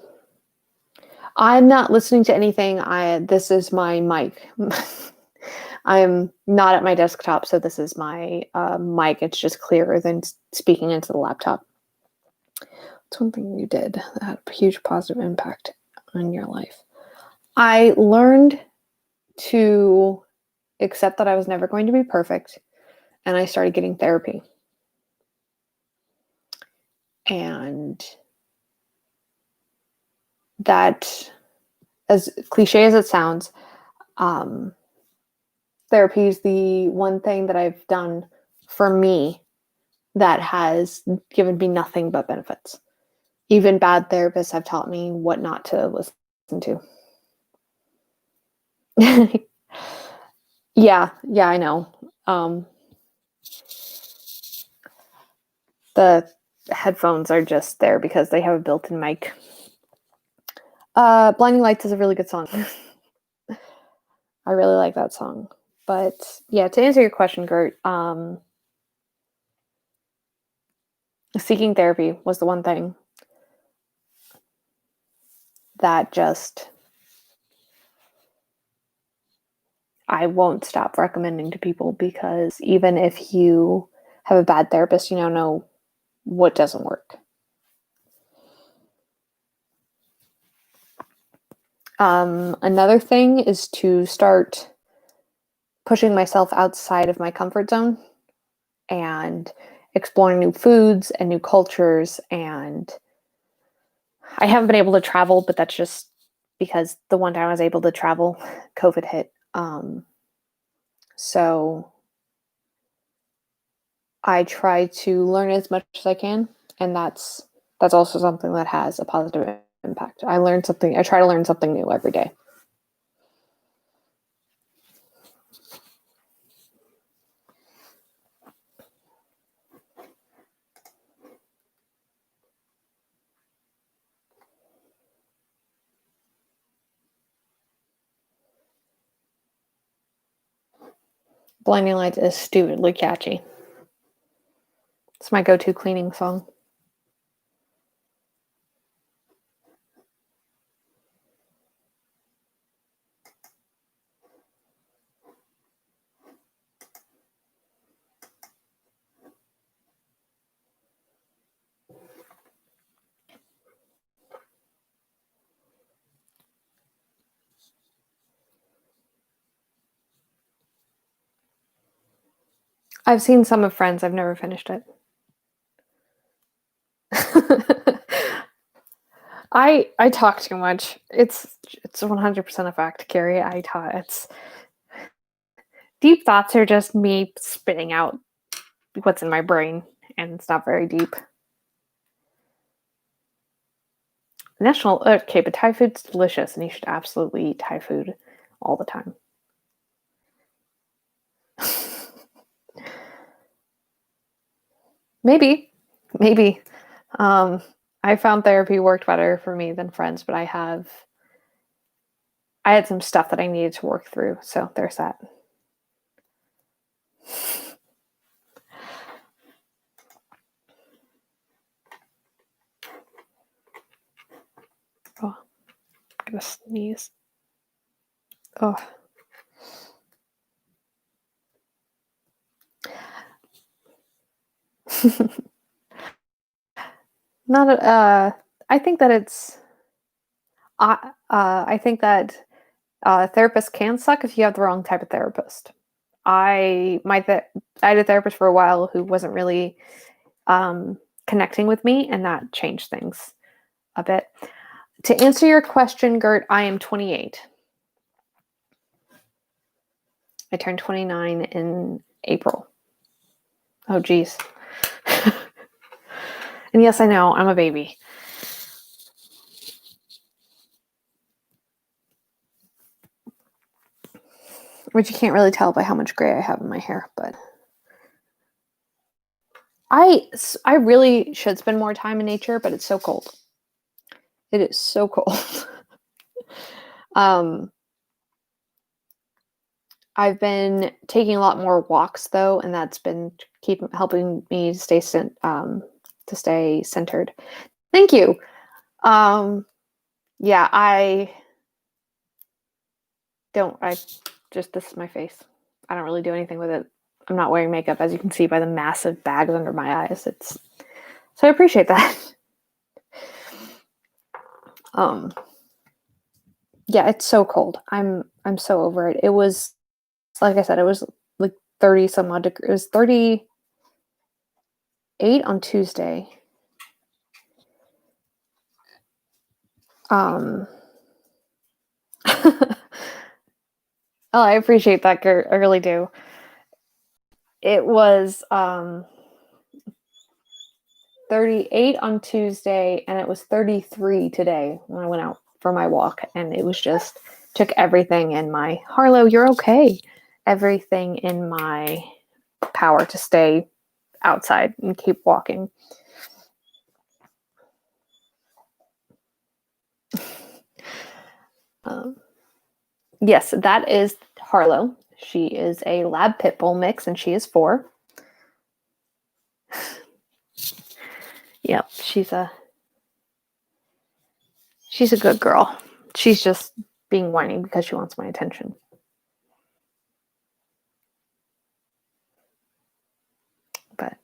I'm not listening to anything. This is my mic. I'm not at my desktop, so this is my mic. It's just clearer than speaking into the laptop. It's one thing you did that had a huge positive impact on your life. I learned to accept that I was never going to be perfect, and I started getting therapy. And that, as cliche as it sounds, therapy is the one thing that I've done for me that has given me nothing but benefits. Even bad therapists have taught me what not to listen to. Yeah, I know. The headphones are just there because they have a built-in mic. Blinding Lights is a really good song. I really like that song. But yeah, to answer your question, Gert, seeking therapy was the one thing that just I won't stop recommending to people, because even if you have a bad therapist, you now know what doesn't work. Another thing is to start pushing myself outside of my comfort zone and exploring new foods and new cultures. And I haven't been able to travel, but that's just because the one time I was able to travel, COVID hit. So I try to learn as much as I can, and that's also something that has a positive impact. I try to learn something new every day. Blinding Lights is stupidly catchy. It's my go-to cleaning song. I've seen some of Friends. I've never finished it. I talk too much. It's 100% a fact, Carrie. I talk. It's deep thoughts are just me spitting out what's in my brain, and it's not very deep. Okay, but Thai food's delicious, and you should absolutely eat Thai food all the time. Maybe. I found therapy worked better for me than Friends, but I had some stuff that I needed to work through, so there's that. Oh, I'm gonna sneeze. Oh. I think that I think that therapists can suck if you have the wrong type of therapist. I had a therapist for a while who wasn't really connecting with me, and that changed things a bit. To answer your question, Gert, I am 28. I turned 29 in April. Oh, geez. And yes, I know, I'm a baby. Which you can't really tell by how much gray I have in my hair, but I really should spend more time in nature, but it's so cold. It is so cold. I've been taking a lot more walks though, and that's been helping me to stay centered. Thank you. Yeah, this is my face. I don't really do anything with it. I'm not wearing makeup, as you can see by the massive bags under my eyes. So I appreciate that. Yeah, it's so cold. I'm so over it. It was, like I said, it was like 30 some odd degrees. It was 38 on Tuesday. Oh, I appreciate that, Gert. I really do. It was 38 on Tuesday, and it was 33 today when I went out for my walk, and it was just took everything in my Harlow, you're okay. Everything in my power to stay outside and keep walking. Yes, that is Harlow. She is a lab pit bull mix, and she is 4. Yep, she's a good girl. She's just being whiny because she wants my attention. But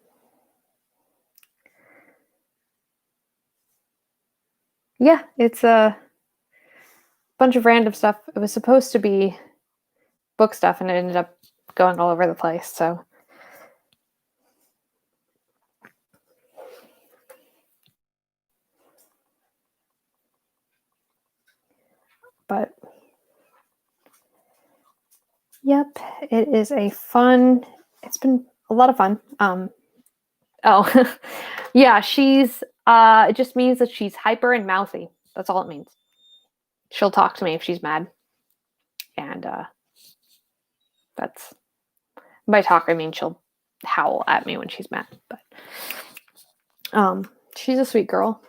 yeah, it's a bunch of random stuff. It was supposed to be book stuff, and it ended up going all over the place. So, but yep, it is a fun. It's been a lot of fun. Oh, yeah, she's. It just means that she's hyper and mouthy. That's all it means. She'll talk to me if she's mad, and that's by talk I mean she'll howl at me when she's mad. But she's a sweet girl.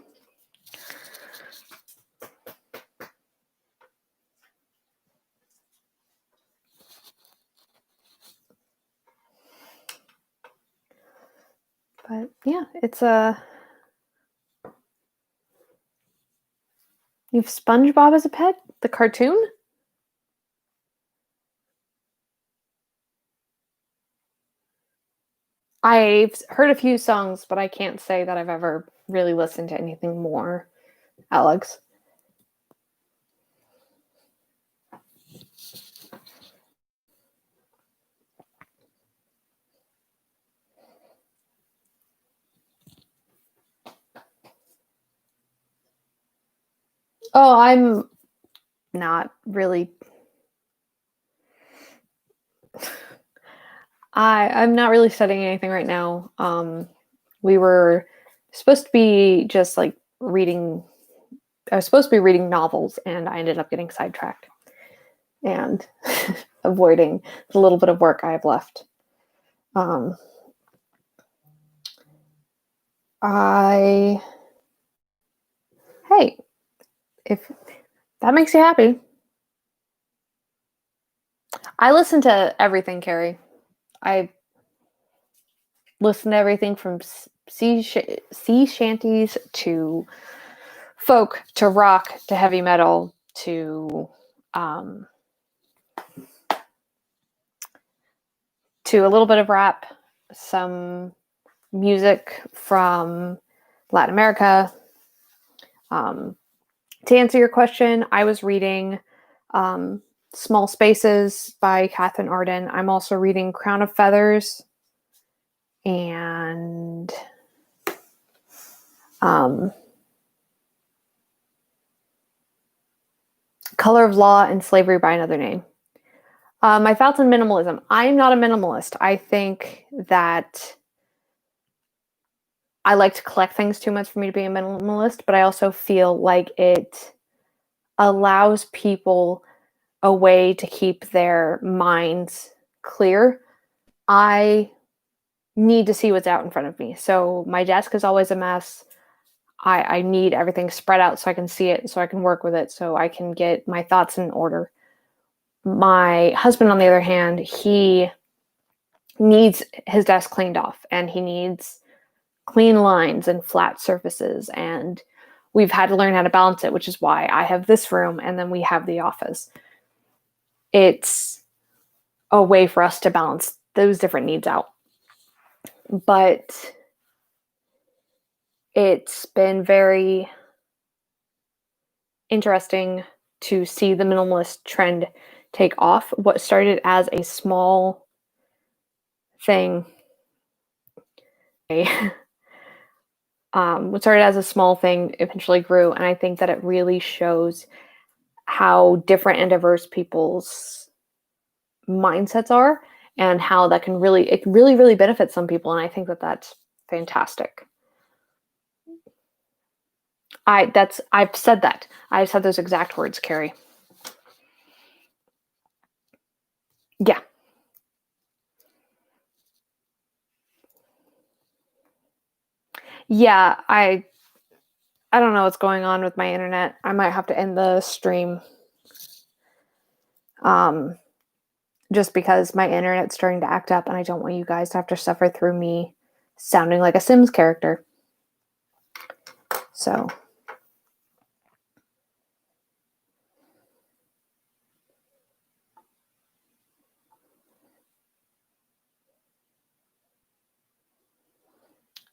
But yeah, it's a. You've SpongeBob as a pet? The cartoon? I've heard a few songs, but I can't say that I've ever really listened to anything more. Alex. Oh, I'm not really. I'm not really studying anything right now. We were supposed to be just like reading. I was supposed to be reading novels, and I ended up getting sidetracked and avoiding the little bit of work I have left. Hey, if that makes you happy. I listen to everything, Carrie. I listen to everything from sea shanties to folk to rock to heavy metal to a little bit of rap, some music from Latin America. To answer your question, I was reading Small Spaces by Catherine Arden. I'm also reading Crown of Feathers and Color of Law and Slavery by Another Name. My thoughts on minimalism. I'm not a minimalist. I think that I like to collect things too much for me to be a minimalist, but I also feel like it allows people a way to keep their minds clear. I need to see what's out in front of me. So my desk is always a mess. I need everything spread out so I can see it, so I can work with it, so I can get my thoughts in order. My husband, on the other hand, he needs his desk cleaned off, and he needs clean lines and flat surfaces, and we've had to learn how to balance it, which is why I have this room and then we have the office. It's a way for us to balance those different needs out. But it's been very interesting to see the minimalist trend take off. What started as a small thing, What started as a small thing eventually grew, and I think that it really shows how different and diverse people's mindsets are, and how that can really benefit some people, and I think that that's fantastic. I've said that. I've said those exact words, Carrie. Yeah. Yeah, I don't know what's going on with my internet. I might have to end the stream. Um just because my internet's starting to act up and I don't want you guys to have to suffer through me sounding like a Sims character. So,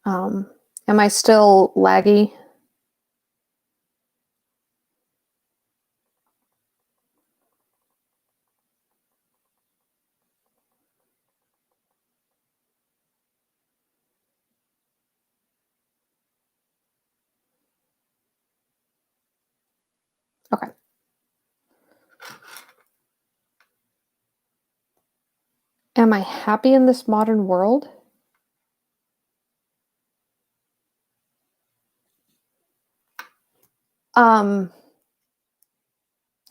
am I still laggy? Okay. Am I happy in this modern world? Um,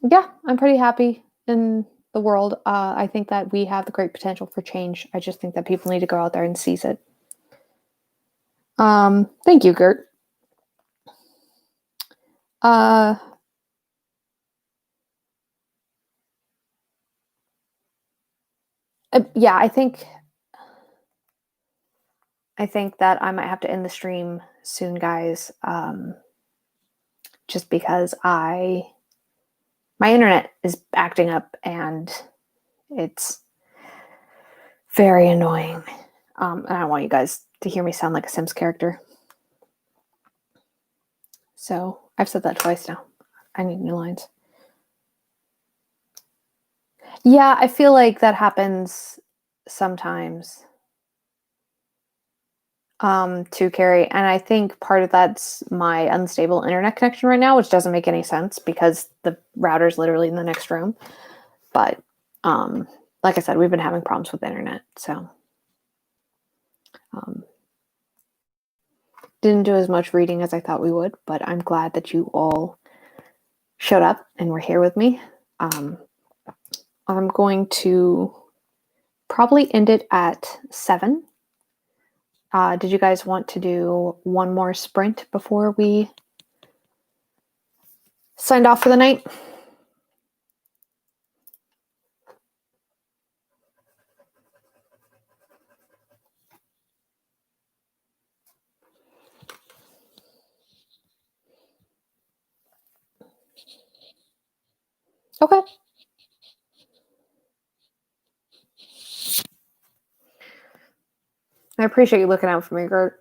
yeah, I'm pretty happy in the world. I think that we have the great potential for change. I just think that people need to go out there and seize it. Thank you, Gert. Uh, yeah, I think that I might have to end the stream soon, guys. Just because my internet is acting up and it's very annoying. And I don't want you guys to hear me sound like a Sims character. So I've said that twice now. I need new lines. Yeah, I feel like that happens sometimes. To Carrie, and I think part of that's my unstable internet connection right now, which doesn't make any sense because the router's literally in the next room. But like I said, we've been having problems with the internet, so didn't do as much reading as I thought we would, but I'm glad that you all showed up and were here with me. I'm going to probably end it at 7. Did you guys want to do one more sprint before we signed off for the night? Okay. I appreciate you looking out for me, Gert.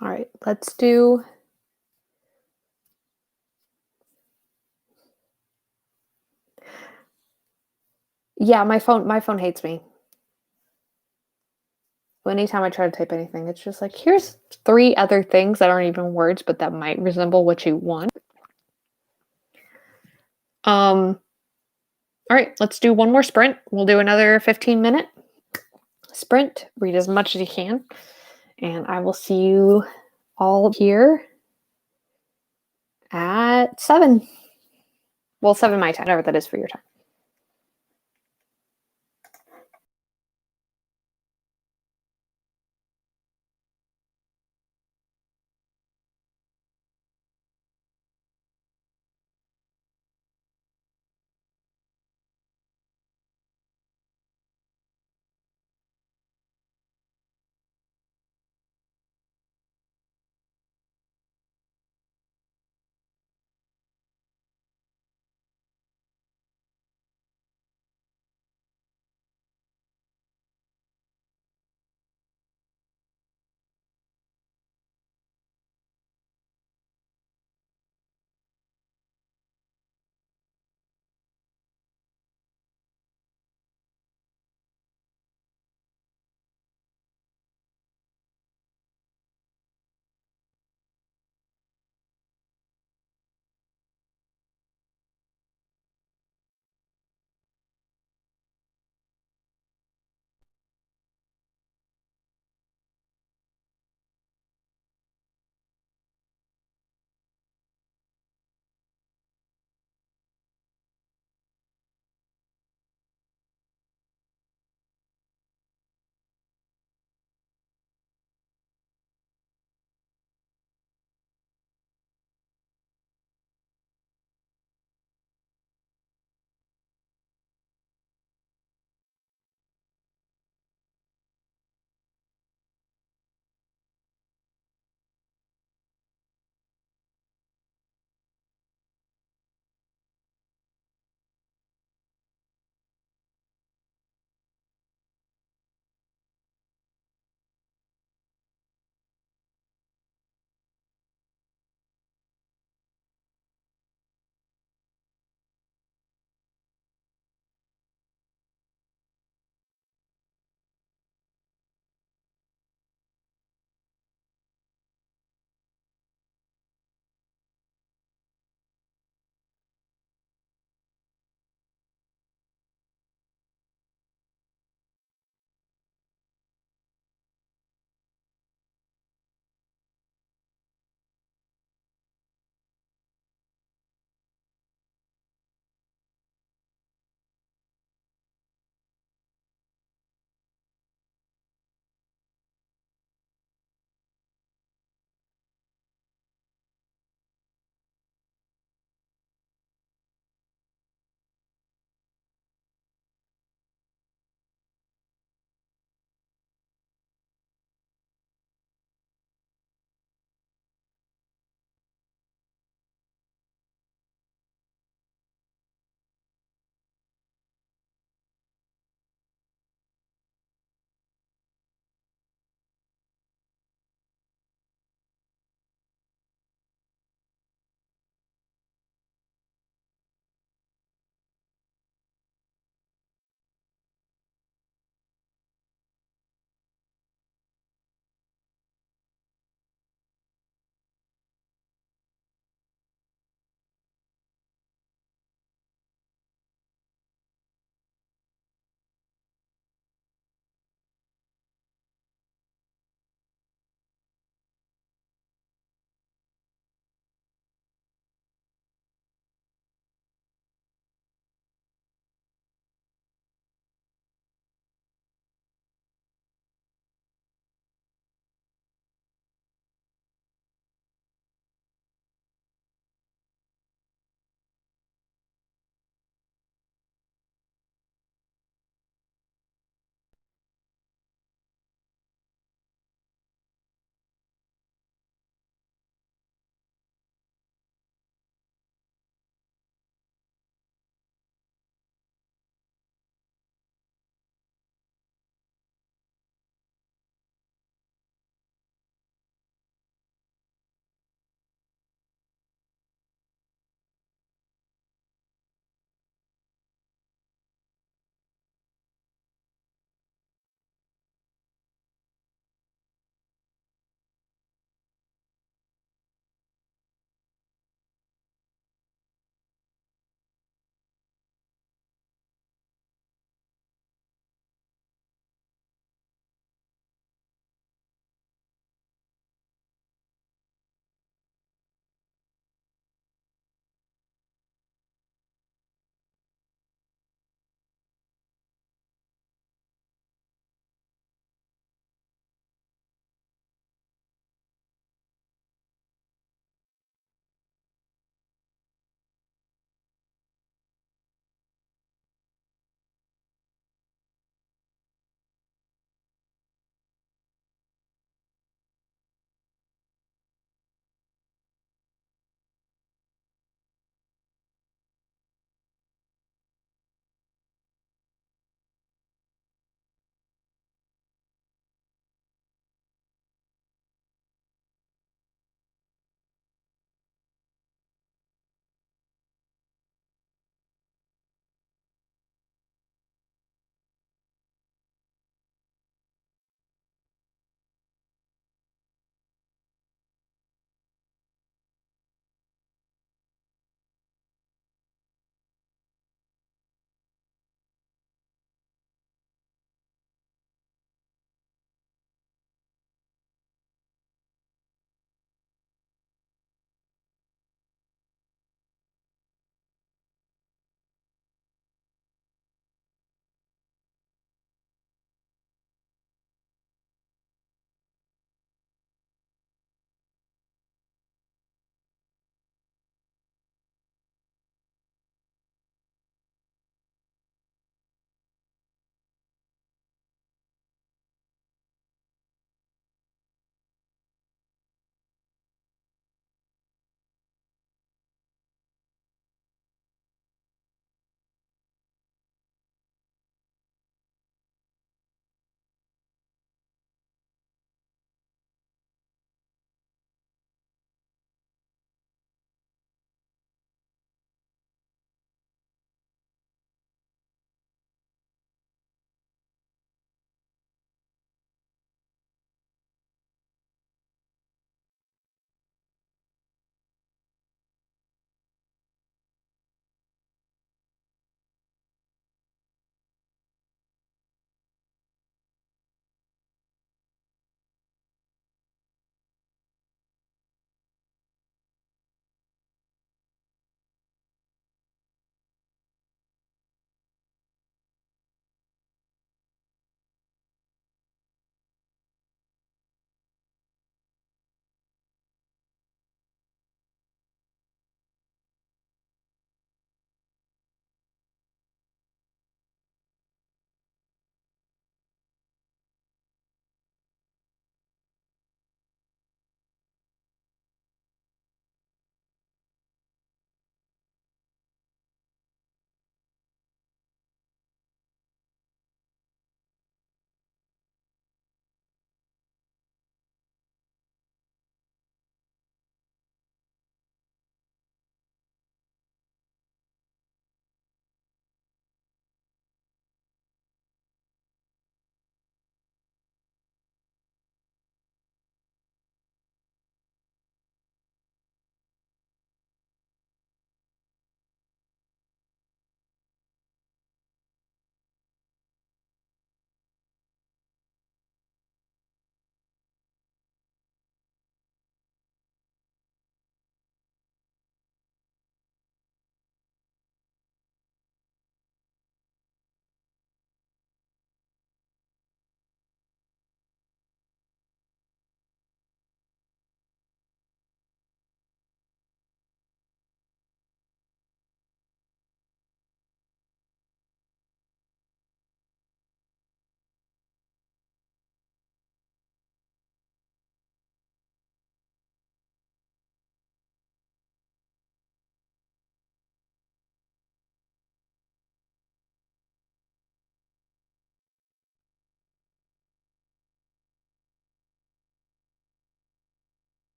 All right, let's do. Yeah, my phone hates me. Anytime I try to type anything, it's just like, here's 3 other things that aren't even words, but that might resemble what you want. All right, let's do one more sprint. We'll do another 15-minute sprint. Read as much as you can, and I will see you all here at 7. Well, 7 my time, whatever that is for your time.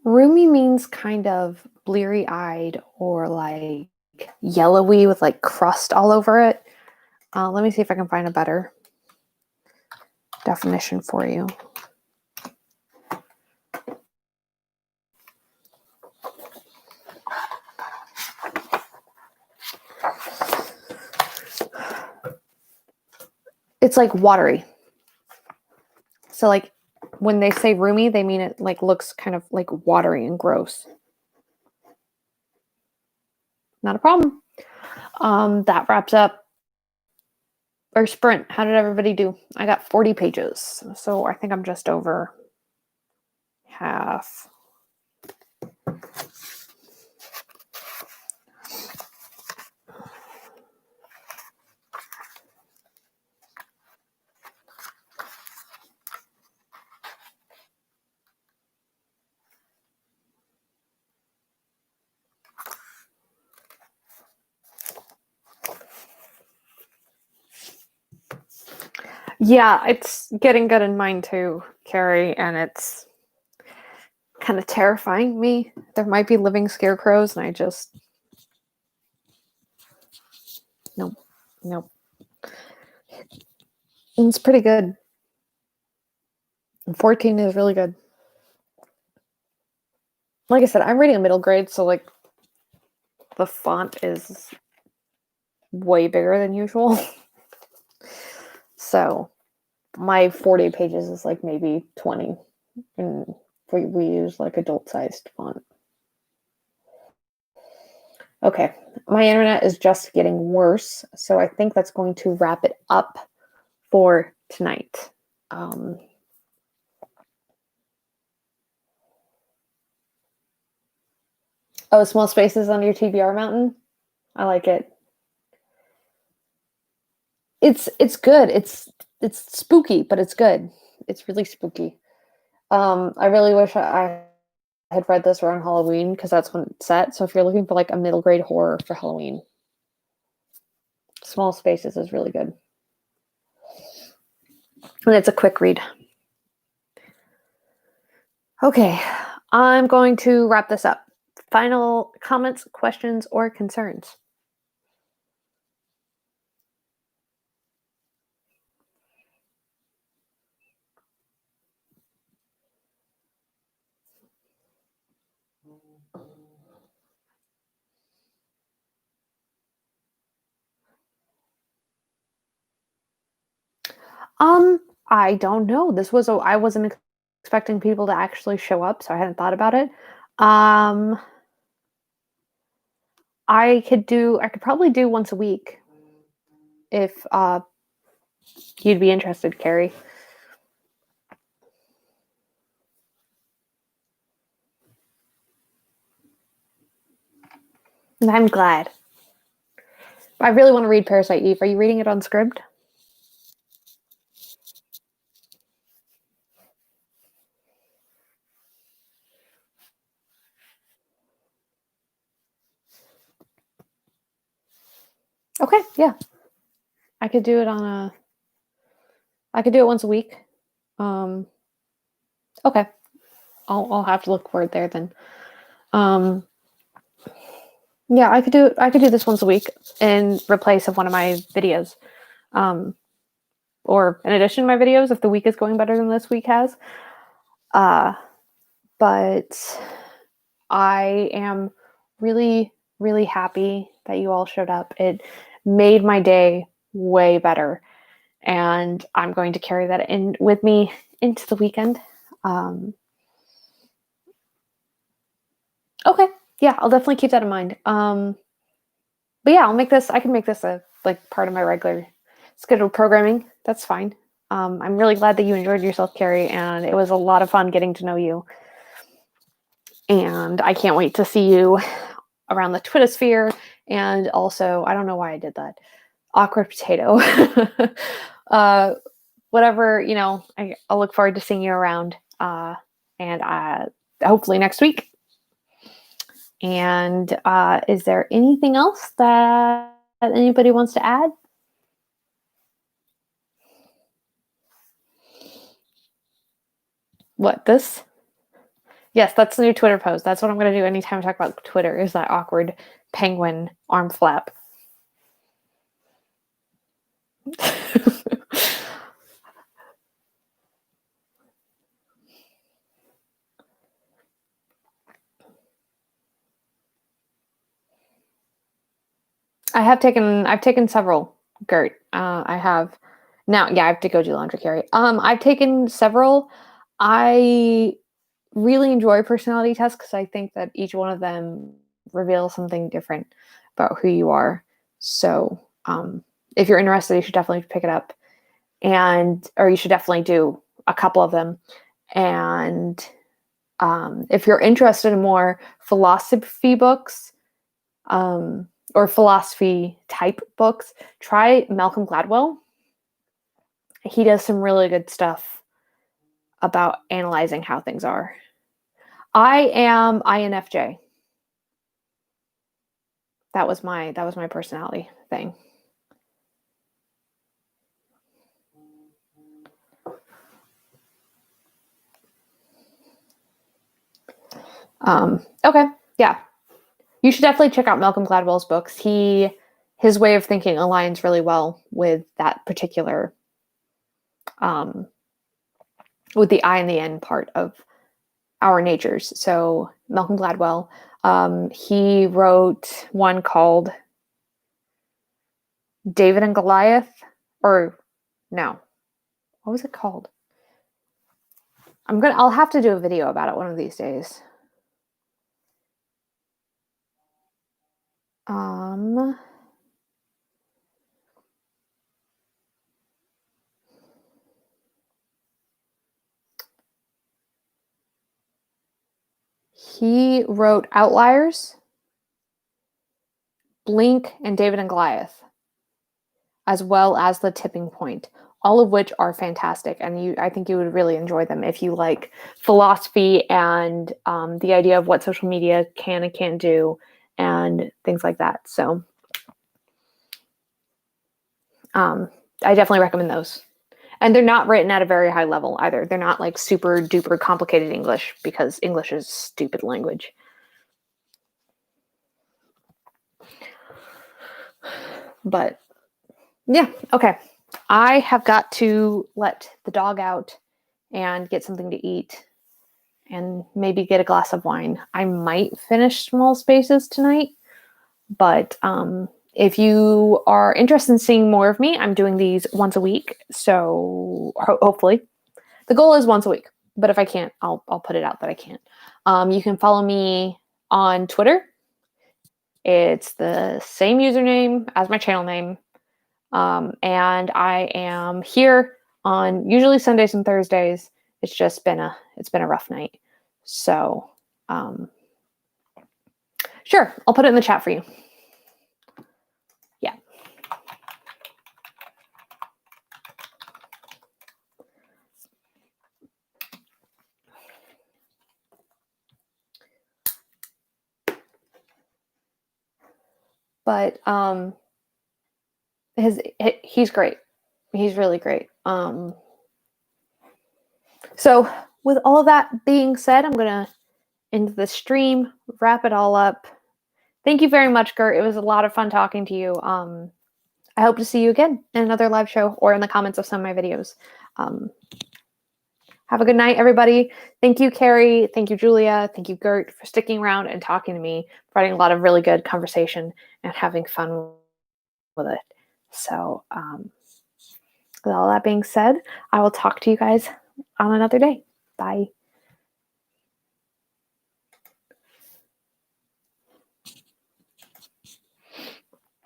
Roomy means kind of bleary-eyed or like yellowy with like crust all over it. Let me see if I can find a better definition for you. It's like watery. So like when they say roomy, they mean it like looks kind of like watery and gross. Not a problem. That wraps up our sprint. How did everybody do? I got 40 pages. So I think I'm just over half. Yeah, it's getting good in mine too, Carrie, and it's kind of terrifying me. There might be living scarecrows, and I just nope. It's pretty good. 14 is really good. Like I said, I'm reading a middle grade, so like the font is way bigger than usual. So my 40 pages is like maybe 20, and we use like adult-sized font. Okay, my internet is just getting worse, so I think that's going to wrap it up for tonight. Oh, small spaces on your TBR mountain. I like it. It's good. It's spooky, but it's good. It's really spooky. I really wish I had read this around Halloween because that's when it's set. So if you're looking for like a middle grade horror for Halloween, Small Spaces is really good. And it's a quick read. Okay, I'm going to wrap this up. Final comments, questions, or concerns? I don't know. I wasn't expecting people to actually show up, so I hadn't thought about it. I could probably do once a week if you'd be interested, Carrie. And I'm glad. I really want to read Parasite Eve. Are you reading it on Scribd? Okay, yeah. I could do it once a week. Okay. I'll have to look for it there then. Yeah, I could do this once a week in replace of one of my videos. Or in addition to my videos if the week is going better than this week has. But I am really, really happy that you all showed up. It made my day way better. And I'm going to carry that in with me into the weekend. Okay. Yeah, I'll definitely keep that in mind. But yeah, I can make this a like part of my regular scheduled programming. That's fine. I'm really glad that you enjoyed yourself, Carrie, and it was a lot of fun getting to know you. And I can't wait to see you around the Twittersphere. And also, I don't know why I did that. Awkward potato. Whatever, I'll look forward to seeing you around. And hopefully next week. And is there anything else that anybody wants to add? What, this? Yes, that's the new Twitter post. That's what I'm going to do anytime I talk about Twitter, is that awkward penguin arm flap. I've taken several, Gert. I have now, yeah, I have to go do laundry, Carrie. I've taken several. I really enjoy personality tests because I think that each one of them reveals something different about who you are. So, if you're interested, you should definitely pick it up, or you should definitely do a couple of them. And if you're interested in more philosophy books, or philosophy type books, try Malcolm Gladwell. He does some really good stuff about analyzing how things are. I am INFJ. That was my personality thing. Okay, yeah. You should definitely check out Malcolm Gladwell's books. His way of thinking aligns really well with that particular, with the I and the N part of our natures. So Malcolm Gladwell, he wrote one called David and Goliath, or no, what was it called? I'll have to do a video about it one of these days. He wrote Outliers, Blink, and David and Goliath, as well as The Tipping Point, all of which are fantastic. And I think you would really enjoy them if you like philosophy and the idea of what social media can and can't do and things like that. So I definitely recommend those. And they're not written at a very high level either. They're not like super duper complicated English, because English is stupid language. But yeah, okay. I have got to let the dog out and get something to eat and maybe get a glass of wine. I might finish Small Spaces tonight, but if you are interested in seeing more of me, I'm doing these once a week. So hopefully, the goal is once a week. But if I can't, I'll put it out that I can't. You can follow me on Twitter. It's the same username as my channel name. And I am here on usually Sundays and Thursdays. It's just been a rough night. So, sure, I'll put it in the chat for you. Yeah. But he's great. He's really great. So with all of that being said, I'm gonna end the stream, wrap it all up. Thank you very much, Gert. It was a lot of fun talking to you. I hope to see you again in another live show or in the comments of some of my videos. Have a good night, everybody. Thank you, Carrie. Thank you, Julia. Thank you, Gert, for sticking around and talking to me, providing a lot of really good conversation and having fun with it. So with all that being said, I will talk to you guys on another day. Bye.